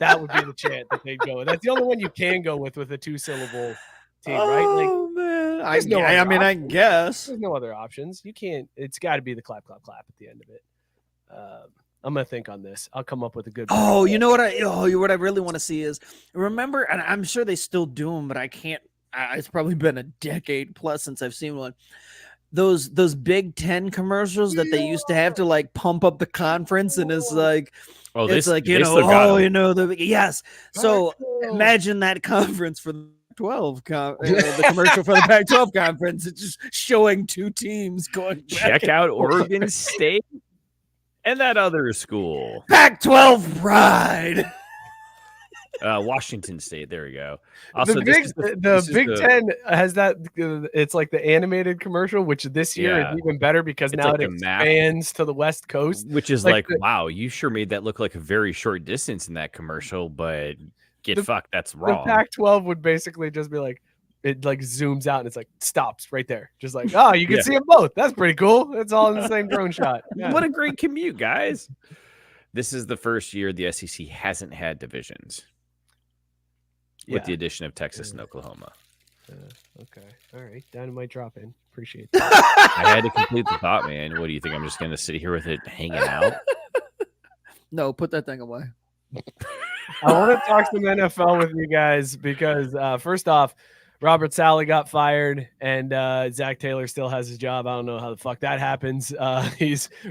That would be the chant that they'd go. That's the only one you can go with a 2-syllable team, right? Oh man. I guess there's no other options. You can't. It's got to be the clap, clap, clap at the end of it. I'm gonna think on this. I'll come up with a good. You know what what I really want to see is remember, and I'm sure they still do them, but I can't. It's probably been a decade plus since I've seen one. Those Big Ten commercials that they used to have to like pump up the conference, and it's like, yes. So imagine that conference for the 12 the commercial for the Pac-12 conference. It's just showing 2 teams going. Check out Oregon State. And that other school. Pac-12 pride. Washington State. There we go. Also, the Big Ten has that. It's like the animated commercial, which this year is even better because now it expands to the West Coast. Which is like wow, you sure made that look like a very short distance in that commercial, but fucked. That's wrong. The Pac-12 would basically just be like, it like zooms out and it's like stops right there. Just like, oh, you can see them both. That's pretty cool. It's all in the same drone shot. Yeah. What a great commute, guys. This is the first year the SEC hasn't had divisions with the addition of Texas and Oklahoma. Okay. All right. Dynamite drop in. Appreciate that. I had to complete the thought, man. What do you think? I'm just going to sit here with it hanging out? No, put that thing away. I want to talk some NFL with you guys because first off, Robert Saleh got fired and Zach Taylor still has his job. I don't know how the fuck that happens.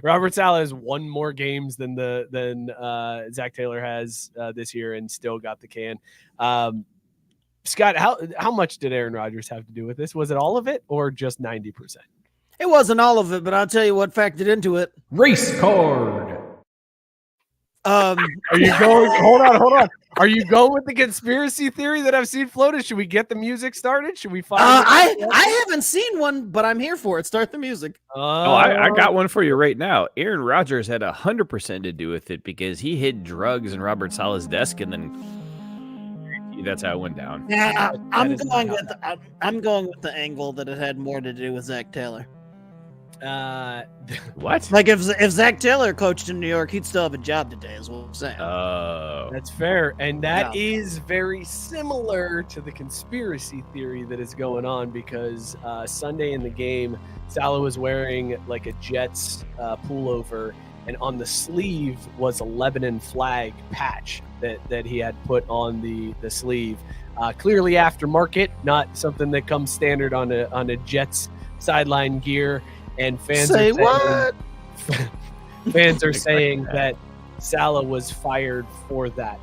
Robert Saleh has won more games than Zach Taylor has this year and still got the can. Scott, how much did Aaron Rodgers have to do with this? Was it all of it or just 90%? It wasn't all of it, but I'll tell you what factored into it. Race card. Are you going? Hold on. Are you going with the conspiracy theory that I've seen floated? Should we get the music started? Should we find? I haven't seen one, but I'm here for it. Start the music. I got one for you right now. Aaron Rodgers had 100% to do with it because he hid drugs in Robert Saleh's desk, and then that's how it went down. Yeah, I'm going with the angle that it had more to do with Zach Taylor. What? Like if Zach Taylor coached in New York, he'd still have a job today, is what I'm saying. Oh, that's fair, and that is very similar to the conspiracy theory that is going on because Sunday in the game, Saleh was wearing like a Jets pullover, and on the sleeve was a Lebanon flag patch that he had put on the sleeve. Clearly aftermarket, not something that comes standard on a Jets sideline gear. And fans fans are saying that Saleh was fired for that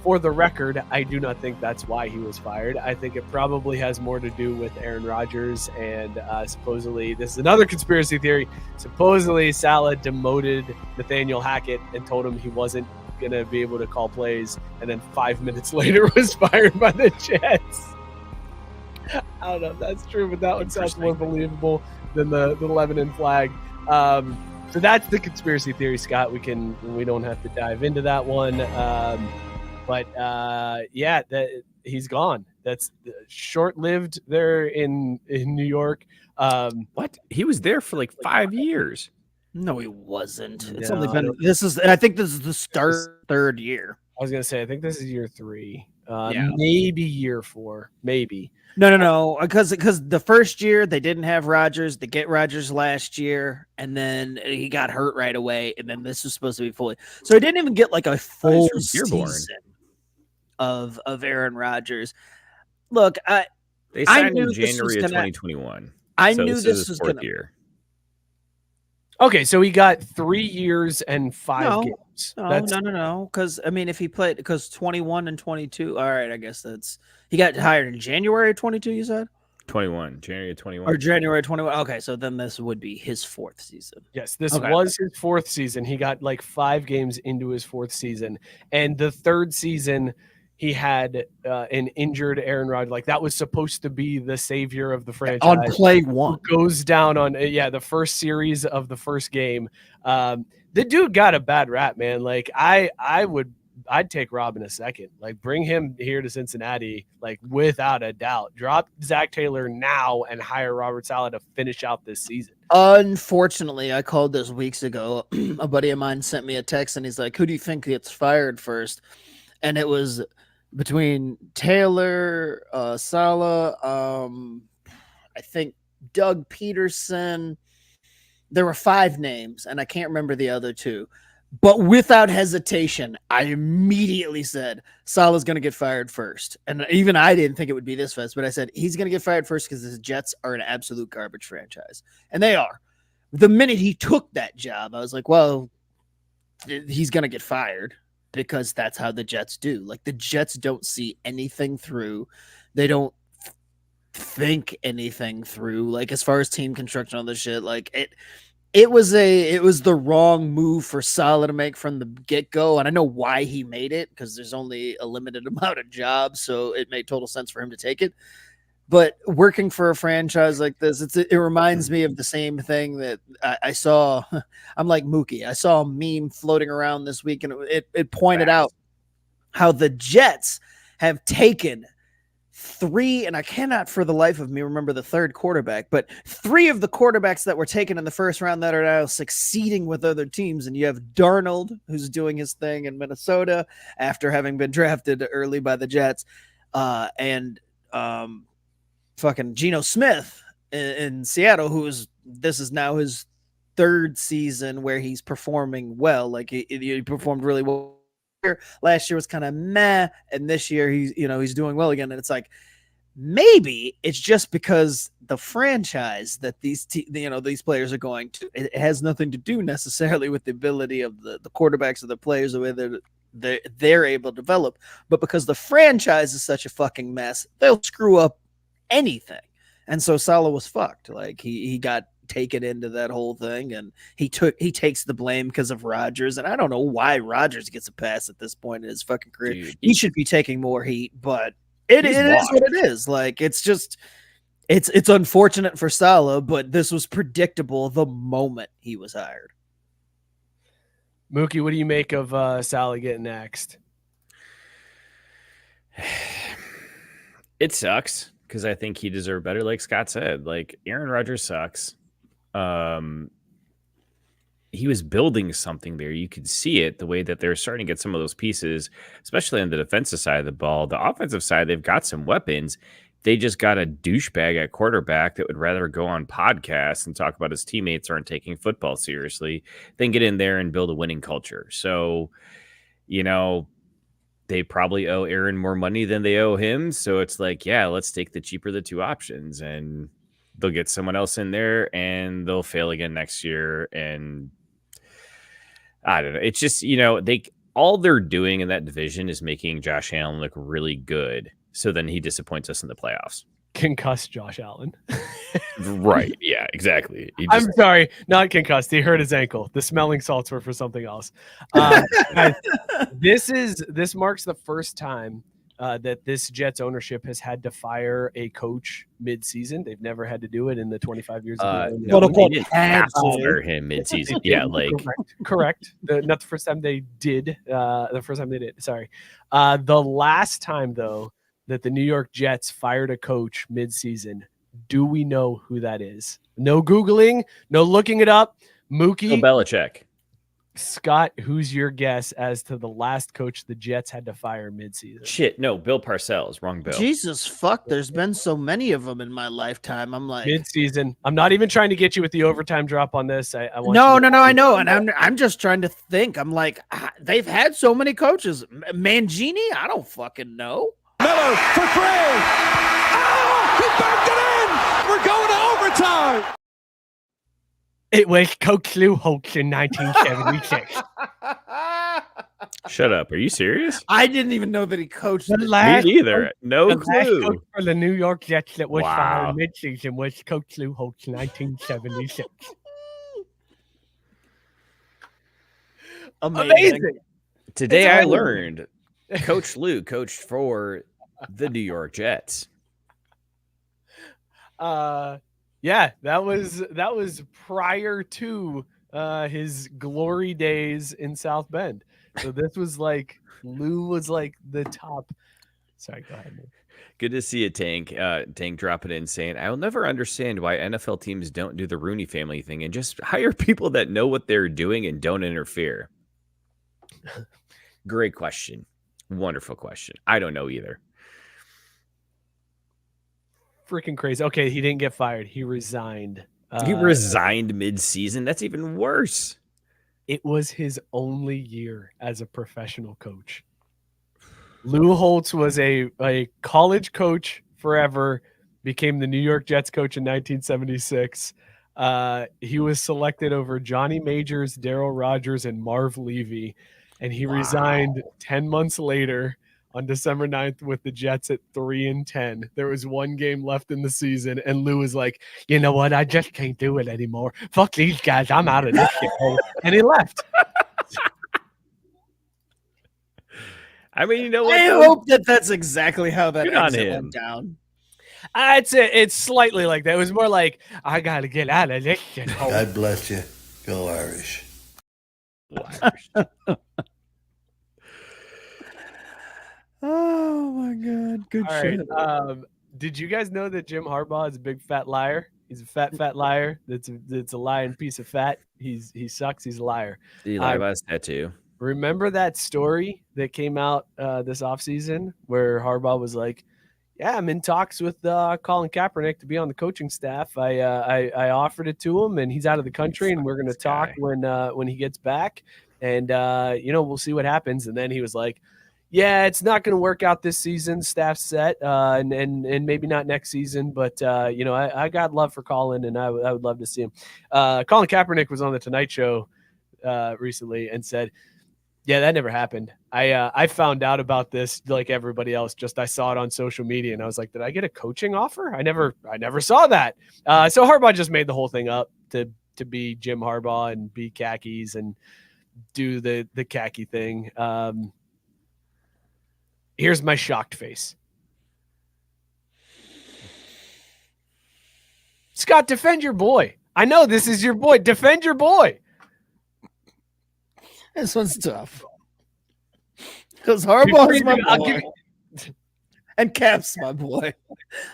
For the record, I do not think that's why he was fired. I think it probably has more to do with Aaron Rodgers, and supposedly, this is another conspiracy theory, supposedly Saleh demoted Nathaniel Hackett and told him he wasn't going to be able to call plays, and then 5 minutes later was fired by the Jets. I don't know if that's true, but that one sounds more believable than the Lebanon flag. So that's the conspiracy theory, Scott. We don't have to dive into that one. But he's gone. That's short-lived there in New York. What? He was there for like 5 years. No, he wasn't. It's No, only been I think this is the start third year. I was gonna say I think this is year 3, Yeah. maybe year 4, maybe. No, because the first year they didn't have Rodgers. They get Rodgers last year, and then he got hurt right away, and then this was supposed to be fully. So he didn't even get like a full Beer Bong. season of Aaron Rodgers. Look, They signed knew in this was January of gonna- 2021. I So knew this this is his was fourth gonna. year. Okay, so he got 3 years and 5 games. No. Because I mean, if he played, because 21 and 22. All right, I guess he got hired in January of 22. You said 21, January of 21. or January 21. Okay, so then this would be his fourth season. Yes, this Okay. was his 4th season. He got like 5 games into his 4th season, and the 3rd season he had an injured Aaron Rodgers. Like that was supposed to be the savior of the franchise. On play one. Goes down on the first series of the first game. The dude got a bad rap, man. Like I'd take Rob in a second. Like bring him here to Cincinnati, like without a doubt. Drop Zach Taylor now and hire Robert Saleh to finish out this season. Unfortunately, I called this weeks ago. A buddy of mine sent me a text and he's like, "Who do you think gets fired first?" And it was between Taylor, Saleh, I think Doug Peterson. There were 5 names, and I can't remember the other 2. But without hesitation, I immediately said Saleh's going to get fired first. And even I didn't think it would be this fast, but I said he's going to get fired first because the Jets are an absolute garbage franchise. And they are. The minute he took that job, I was like, well, he's going to get fired because that's how the Jets do. Like the Jets don't see anything through. They don't think anything through. Like as far as team construction on this shit, like it was the wrong move for Saleh to make from the get-go. And I know why he made it, because there's only a limited amount of jobs, so it made total sense for him to take it. But working for a franchise like this, it reminds me of the same thing that I saw. I'm like Mookie. I saw a meme floating around this week, and it pointed out how the Jets have taken 3, and I cannot for the life of me remember the third quarterback, but 3 of the quarterbacks that were taken in the first round that are now succeeding with other teams. And you have Darnold, who's doing his thing in Minnesota after having been drafted early by the Jets, and fucking Geno Smith in Seattle, this is now his 3rd season where he's performing well. Like he performed really well. Last year was kind of meh, and this year he's doing well again. And it's like maybe it's just because the franchise that these players are going to, it has nothing to do necessarily with the ability of the quarterbacks or the players or whether they're able to develop, but because the franchise is such a fucking mess, they'll screw up anything. And so Saleh was fucked. Like he got taken into that whole thing, and he takes the blame because of Rodgers. And I don't know why Rodgers gets a pass at this point in his fucking career. Dude, he should be taking more heat, but it is what it is. Like it's unfortunate for Saleh, but this was predictable the moment he was hired. Mookie, what do you make of Saleh getting axed? It sucks because I think he deserved better. Like Scott said, like Aaron Rodgers sucks. He was building something there. You could see it the way that they're starting to get some of those pieces, especially on the defensive side of the ball. The offensive side, they've got some weapons. They just got a douchebag at quarterback that would rather go on podcasts and talk about his teammates aren't taking football seriously than get in there and build a winning culture. So, they probably owe Aaron more money than they owe him. So it's like, yeah, let's take the cheaper of the 2 options, and they'll get someone else in there and they'll fail again next year. And I don't know. It's just, all they're doing in that division is making Josh Allen look really good. So then he disappoints us in the playoffs. Concussed Josh Allen. Right. Yeah, exactly. I'm sorry, not concussed. He hurt his ankle. The smelling salts were for something else. Guys, this marks the first time that this Jets ownership has had to fire a coach mid-season. They've never had to do it in the 25 years. No, they didn't have to fire him mid-season. Yeah, like correct. Not the first time they did. The first time they did. Sorry. The last time though that the New York Jets fired a coach mid-season. Do we know who that is? No Googling, no looking it up. Mookie. Bill Belichick. Scott, who's your guess as to the last coach the Jets had to fire midseason? Shit, no, Bill Parcells. Wrong Bill. Jesus fuck, there's been so many of them in my lifetime. I'm like midseason. I'm not even trying to get you with the overtime drop on this. I want no, I know, and I'm just trying to think. I'm like, they've had so many coaches. Mangini, I don't fucking know. Miller for three. Oh, he backed it in. We're going to overtime. It was Coach Lou Holtz in 1976. Shut up. Are you serious? I didn't even know that he coached. Me either. No the last clue. coach for the New York Jets that was Wow. fired midseason was Coach Lou Holtz in 1976. Amazing. Today It's I all- learned Coach Lou coached for the New York Jets. Yeah, that was prior to his glory days in South Bend. So this was like Lou was like the top. Sorry, go ahead. Good to see a Tank dropping in saying, I'll never understand why NFL teams don't do the Rooney family thing and just hire people that know what they're doing and don't interfere. Great question. Wonderful question. I don't know either. Freaking crazy. Okay, he didn't get fired. He resigned. He resigned mid-season. That's even worse. It was his only year as a professional coach. Lou Holtz was a college coach forever, became the New York Jets coach in 1976. He was selected over Johnny Majors, Darryl Rogers, and Marv Levy, and he resigned 10 months later on December 9th with the Jets at 3-10. There was one game left in the season, and Lou was like, you know what? I just can't do it anymore. Fuck these guys. I'm out of this shit. And he left. I mean, you know what? I hope that's exactly how that Good on exit him. went down. It's slightly like that. It was more like, I got to get out of this shit. God bless you. Go Irish. Oh my god, good All shit. right. Did you guys know that Jim Harbaugh is a big fat liar? He's a fat liar. That's a lying piece of fat. He sucks. He's a liar. Did he lie about his tattoo? Remember that story that came out this offseason where Harbaugh was like, yeah, I'm in talks with Colin Kaepernick to be on the coaching staff. I offered it to him, and he's out of the country, and we're going to talk when he gets back, and we'll see what happens. And then he was like, yeah, it's not going to work out this season. Staff's set, and maybe not next season. But I got love for Colin, and I would love to see him. Colin Kaepernick was on the Tonight Show recently and said, yeah, that never happened. I found out about this like everybody else. Just I saw it on social media, and I was like, did I get a coaching offer? I never saw that. So Harbaugh just made the whole thing up to be Jim Harbaugh and be khakis and do the khaki thing. Here's my shocked face. Scott, defend your boy. I know this is your boy. Defend your boy. This one's tough. Because Harbaugh's my boy. And Cap's my boy.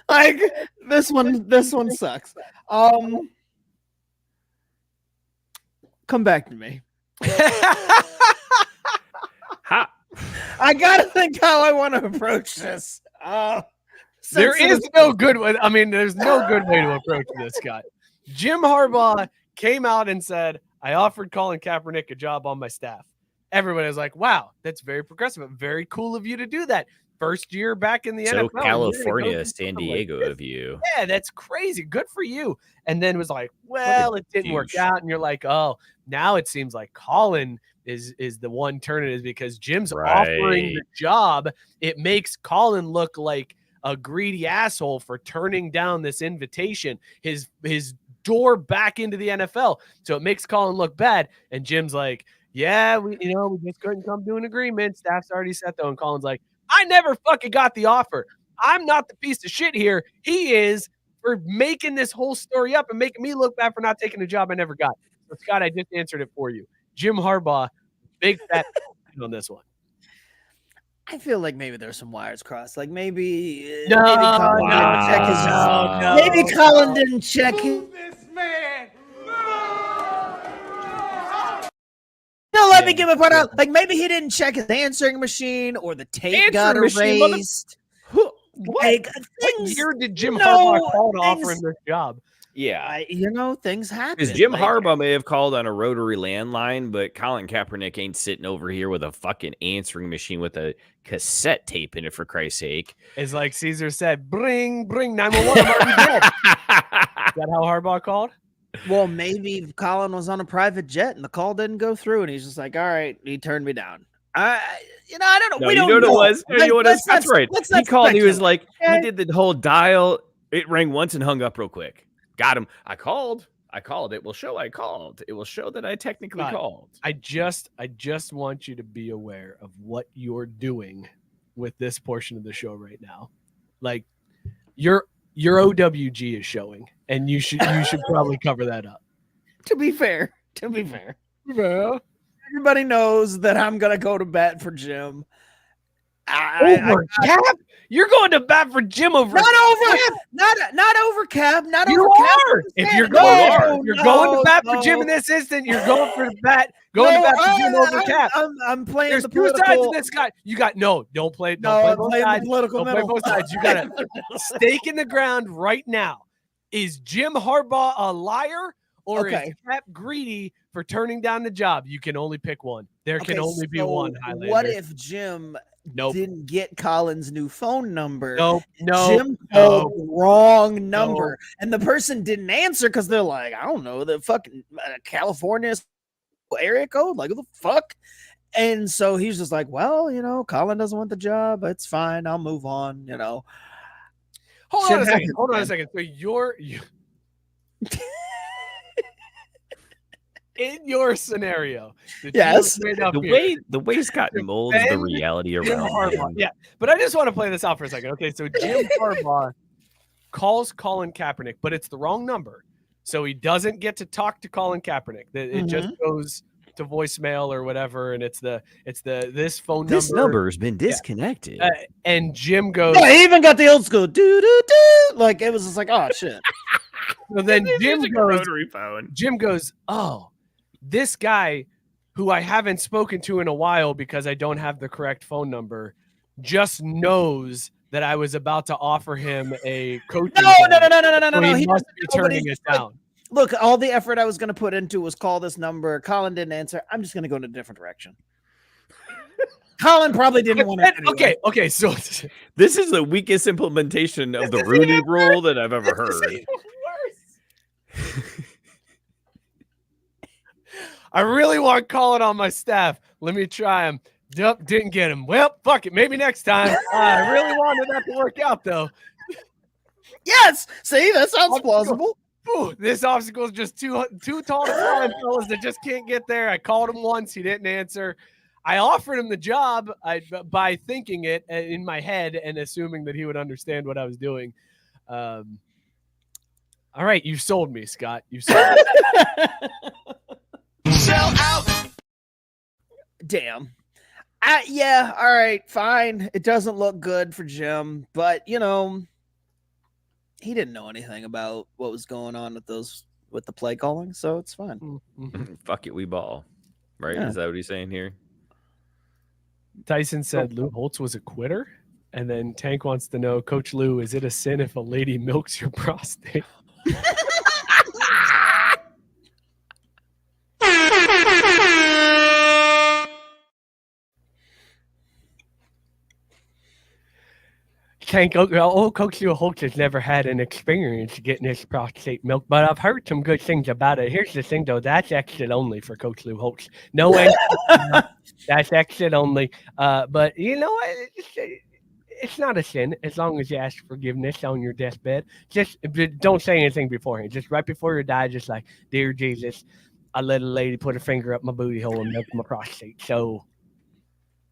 Like this one sucks. Come back to me. Ha! I gotta think how I want to approach this. There is no good way. I mean, there's no good way to approach this, Scott. Jim Harbaugh came out and said, I offered Colin Kaepernick a job on my staff. Everybody was like, wow, that's very progressive. Very cool of you to do that. First year back in the So NFL. California, San Diego of you. Yeah, that's crazy. Good for you. And then it was like, well, it didn't work douche. out. And you're like, oh, now it seems like Colin is the one turning is because Jim's offering the job. It makes Colin look like a greedy asshole for turning down this invitation, his door back into the NFL. So it makes Colin look bad. And Jim's like, yeah, we just couldn't come to an agreement. Staff's already set though. And Colin's like, I never fucking got the offer. I'm not the piece of shit here. He is for making this whole story up and making me look bad for not taking a job I never got. So Scott, I just answered it for you. Jim Harbaugh, big fat on this one. I feel like maybe there's some wires crossed. Like maybe Maybe Colin didn't check his. No, let me give a point out. Like maybe he didn't check his answering machine, or the tape got erased. What year did Jim Harbaugh call to offer him this job? Yeah, things happen. Because Jim Harbaugh may have called on a rotary landline, but Colin Kaepernick ain't sitting over here with a fucking answering machine with a cassette tape in it, for Christ's sake. It's like Caesar said, bring 911. I'm already dead. Is that how Harbaugh called? Well, maybe Colin was on a private jet and the call didn't go through, and he's just like, all right, he turned me down. I don't know. No, we don't know. know. That's right. He called. He was like, okay. He did the whole dial. It rang once and hung up real quick. Got him. I called. It will show I called. It will show that I technically called. I just want you to be aware of what you're doing with this portion of the show right now. Like your OWG is showing, and you should probably cover that up. To be fair. Yeah. Everybody knows that I'm gonna go to bat for Jim. Over Cap? You're going to bat for Jim over not over Cap? Not over Cap. Not You over Cap. are. If you're going to bat for Jim in this instant, you're going for the bat. Going to bat for Jim over Cap. I'm playing. There's the two political... sides of this guy. You got don't play. Don't play both sides. Don't play both sides. You got a stake in the ground right now. Is Jim Harbaugh a liar, or is Cap greedy for turning down the job? You can only pick one. There can only be one. Highlander. What if Jim didn't get Colin's new phone number? No. Jim called the wrong number, and the person didn't answer because they're like, I don't know, the fucking California area code. Like, who the fuck? And so he's just like, well, Colin doesn't want the job. It's fine. I'll move on. Hold on a second. So you're in your scenario. Yes. The way Scott molds the reality around him. Yeah. But I just want to play this out for a second. Okay. So Jim Harbaugh calls Colin Kaepernick, but it's the wrong number. So he doesn't get to talk to Colin Kaepernick. It just goes to voicemail or whatever, and it's this phone number. This number has been disconnected. And Jim goes. Yeah, he even got the old school do do do. Like it was just like, oh shit. So then Jim goes. Rotary phone. Jim goes, oh, this guy who I haven't spoken to in a while because I don't have the correct phone number just knows that I was about to offer him a coaching. No. So he must be turning it down. Look, all the effort I was going to put into was call this number. Colin didn't answer. I'm just going to go in a different direction. Colin probably didn't want to. Anyway. Okay. So this is the weakest implementation of the Rooney Rule that I've ever heard. I really want Colin on my staff. Let me try him. Yep, didn't get him. Well, fuck it. Maybe next time. I really wanted that to work out, though. Yes. See, that sounds plausible. Ooh, this obstacle is just too tall to climb, fellas that just can't get there. I called him once. He didn't answer. I offered him the job by thinking it in my head and assuming that he would understand what I was doing. All right, you sold me, Scott. You sold me. Sell out. Damn. Yeah, all right, fine. It doesn't look good for Jim, but he didn't know anything about what was going on with the play calling, so it's fine. Mm-hmm. Fuck it, we ball. Right? Yeah. Is that what he's saying here? Tyson said Lou Holtz was a quitter, and then Tank wants to know, Coach Lou, is it a sin if a lady milks your prostate? Tank, old Coach Lou Holtz has never had an experience getting his prostate milk, but I've heard some good things about it. Here's the thing, though. That's exit only for Coach Lou Holtz. No way. That's exit only. But you know what? It's not a sin as long as you ask forgiveness on your deathbed. Just don't say anything beforehand. Just right before you die, just like, dear Jesus, I let a lady put her finger up my booty hole and milk my prostate. So,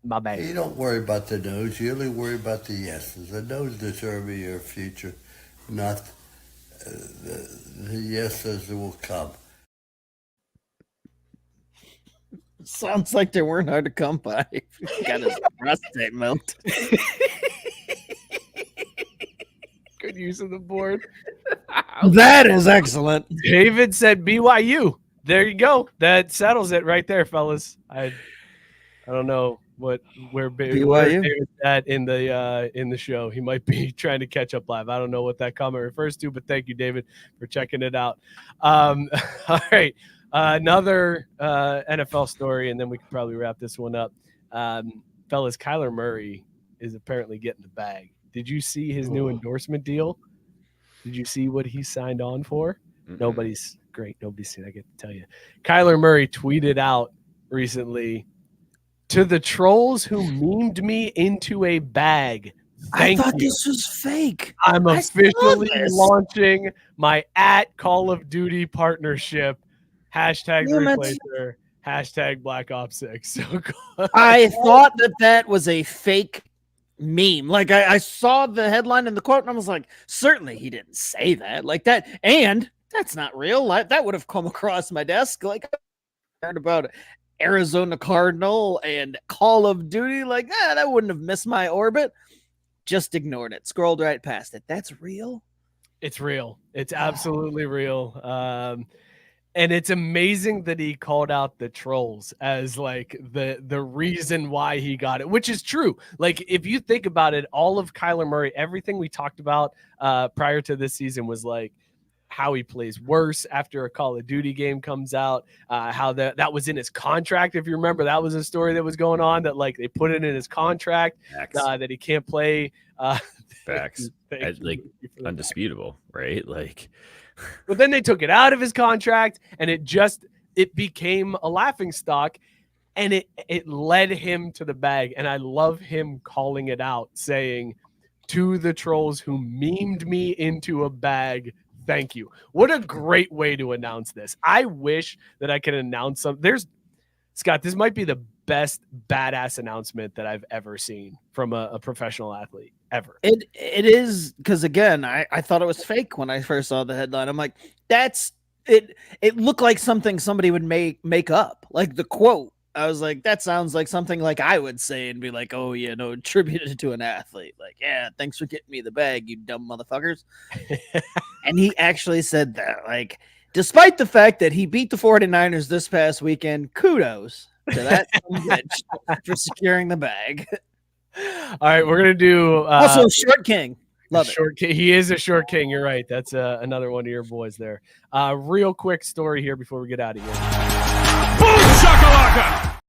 my bad. You don't worry about the no's. You only worry about the yeses. The no's determine your future, not the yeses that will come. Sounds like they weren't hard to come by. Got his prostate milked. Good use of the board. That is excellent. David said BYU. There you go. That settles it right there, fellas. I don't know where BYU David's at in the show. He might be trying to catch up live. I don't know what that comment refers to, but thank you, David, for checking it out. All right. Another NFL story, and then we can probably wrap this one up. Fellas, Kyler Murray is apparently getting the bag. Did you see his new endorsement deal? Did you see what he signed on for? Mm-hmm. Nobody's seen. I get to tell you. Kyler Murray tweeted out recently, "To the trolls who memed me into a bag, I thought you. this was fake. I'm officially launching my @Call of Duty partnership. Hashtag replacer. Hashtag Black Ops 6. So I thought that was a fake meme. Like I saw the headline and the quote, and I was like, certainly he didn't say that like that. And that's not real. That would have come across my desk. Like I heard about Arizona Cardinal and Call of Duty. Like that wouldn't have missed my orbit. Just ignored it. Scrolled right past it. That's real. It's real. It's absolutely real. And it's amazing that he called out the trolls as like the reason why he got it, which is true. Like if you think about it, all of Kyler Murray, everything we talked about prior to this season was like how he plays worse after a Call of Duty game comes out, how that was in his contract. If you remember, that was a story that was going on that like they put it in his contract that he can't play. Facts. Like undisputable, right? Like. But then they took it out of his contract, and it became a laughingstock, and it led him to the bag. And I love him calling it out, saying, "To the trolls who memed me into a bag, thank you." What a great way to announce this. I wish that I could announce something. Scott, this might be the best badass announcement that I've ever seen from a professional athlete ever. It is, because again, I thought it was fake when I first saw the headline. I'm like, that's it. It looked like something somebody would make up, like the quote. I was like, that sounds like something like I would say and be like, oh yeah, no, attributed to an athlete. Like, yeah, thanks for getting me the bag, you dumb motherfuckers. And he actually said that, like, despite the fact that he beat the 49ers this past weekend, kudos to that bitch for securing the bag. All right, we're gonna do also Short King. Love it. King. He is a short king. You're right. That's another one of your boys there. Real quick story here before we get out of here. Boom shakalaka!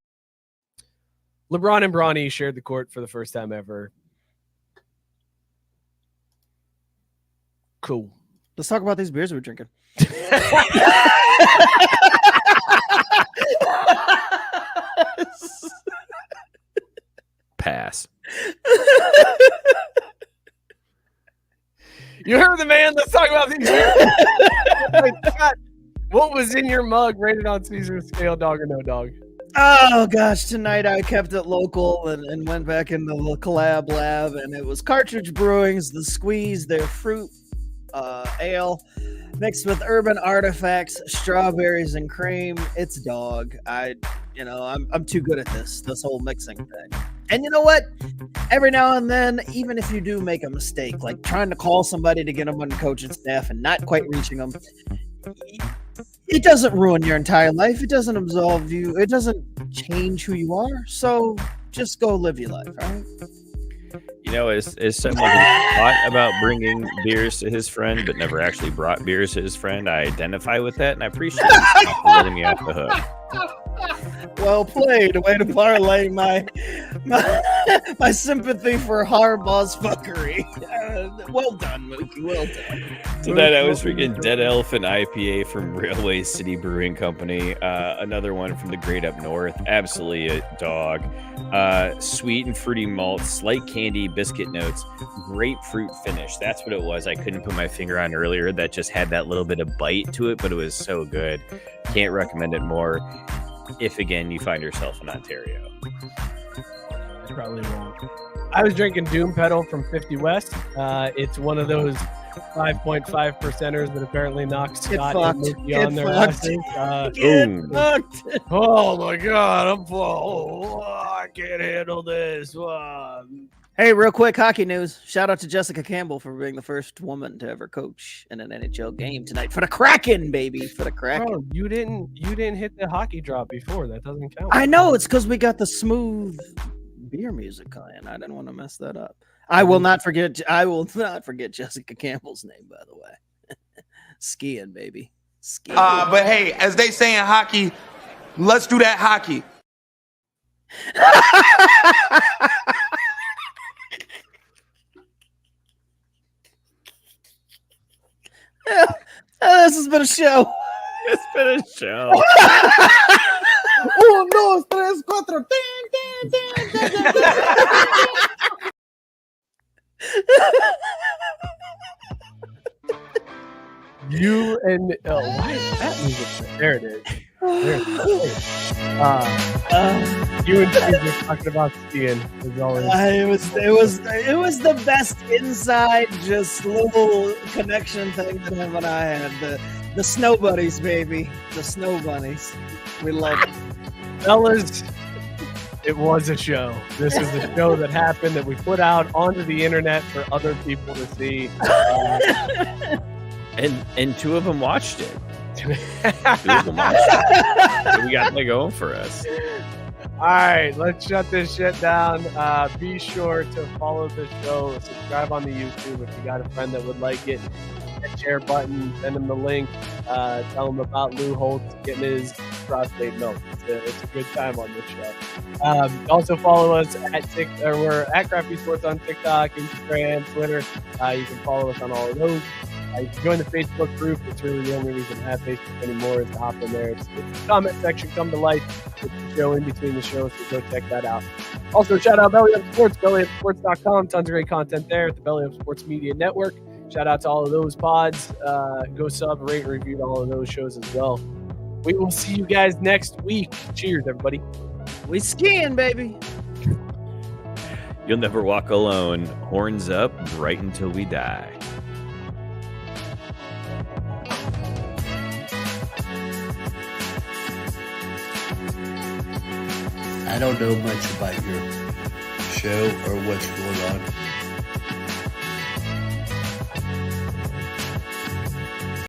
LeBron and Bronny shared the court for the first time ever. Cool. Let's talk about these beers we're drinking. Pass. You heard the man. Let's talk about these beers. Oh my God. What was in your mug rated on Caesar's scale, dog or no dog? Oh gosh, tonight I kept it local and went back into the collab lab, and it was Cartridge Brewing's The Squeeze, their fruit ale mixed with urban artifacts, strawberries and cream. It's dog. I'm too good at this whole mixing thing. And you know what? Every now and then, even if you do make a mistake, like trying to call somebody to get them on the coaching staff and not quite reaching them, it doesn't ruin your entire life. It doesn't absolve you. It doesn't change who you are. So just go live your life, right? You know, as someone who thought about bringing beers to his friend but never actually brought beers to his friend, I identify with that, and I appreciate you for letting me off the hook. Well played. Way to parlay my sympathy for Harbaugh's fuckery. Well done, Mookie. Well done. Tonight I was drinking Dead Elephant IPA from Railway City Brewing Company. Another one from the Great Up North. Absolutely a dog. Sweet and fruity malt, slight candy, biscuit notes, grapefruit finish. That's what it was. I couldn't put my finger on earlier. That just had that little bit of bite to it, but it was so good. Can't recommend it more. If again you find yourself in Ontario. Probably won't. I was drinking Doom Pedal from 50 West. It's one of those 5.5 percenters that apparently knocks Scott and Mookie on their asses. Oh my God, I'm full. I can't handle this. Hey, real quick hockey news. Shout out to Jessica Campbell for being the first woman to ever coach in an NHL game tonight for the Kraken, baby. For the Kraken. Bro, you didn't hit the hockey drop before. That doesn't count. I know, it's because we got the smooth beer music playing. I didn't want to mess that up. I will not forget Jessica Campbell's name, by the way. Skiing, baby. Skiing. But hey, as they say in hockey, let's do that hockey. This has been a show. It's been a show. 1, 2, 3, 4. You and why is that music? There it is. There it is. You and Steve were talking about skiing. As always. It was the best inside just little connection thing that him and I had. The snow bunnies, baby. The snow bunnies. We love it. Fellas, it was a show. This is a show that happened that we put out onto the internet for other people to see. And two of them watched it. Two of them watched it. So we got that going for us. All right, let's shut this shit down. Be sure to follow the show. Subscribe on the YouTube if you got a friend that would like it. Hit share button. Send them the link. Tell them about Lou Holtz getting his prostate milk. It's a good time on this show. Also follow us we're at Crafty Sports on TikTok, Instagram, Twitter. You can follow us on all of those. You can join the Facebook group. It's really the only reason to have Facebook anymore is to hop in there. It's the comment section come to life. It's the show in between the shows, so go check that out. Also, shout out Belly Up Sports, bellyupsports.com. Tons of great content there at the Belly Up Sports Media Network. Shout out to all of those pods. Go sub, rate, and review all of those shows as well. We will see you guys next week. Cheers, everybody. We skiing, baby. You'll never walk alone. Horns up, right until we die. I don't know much about your show or what's going on.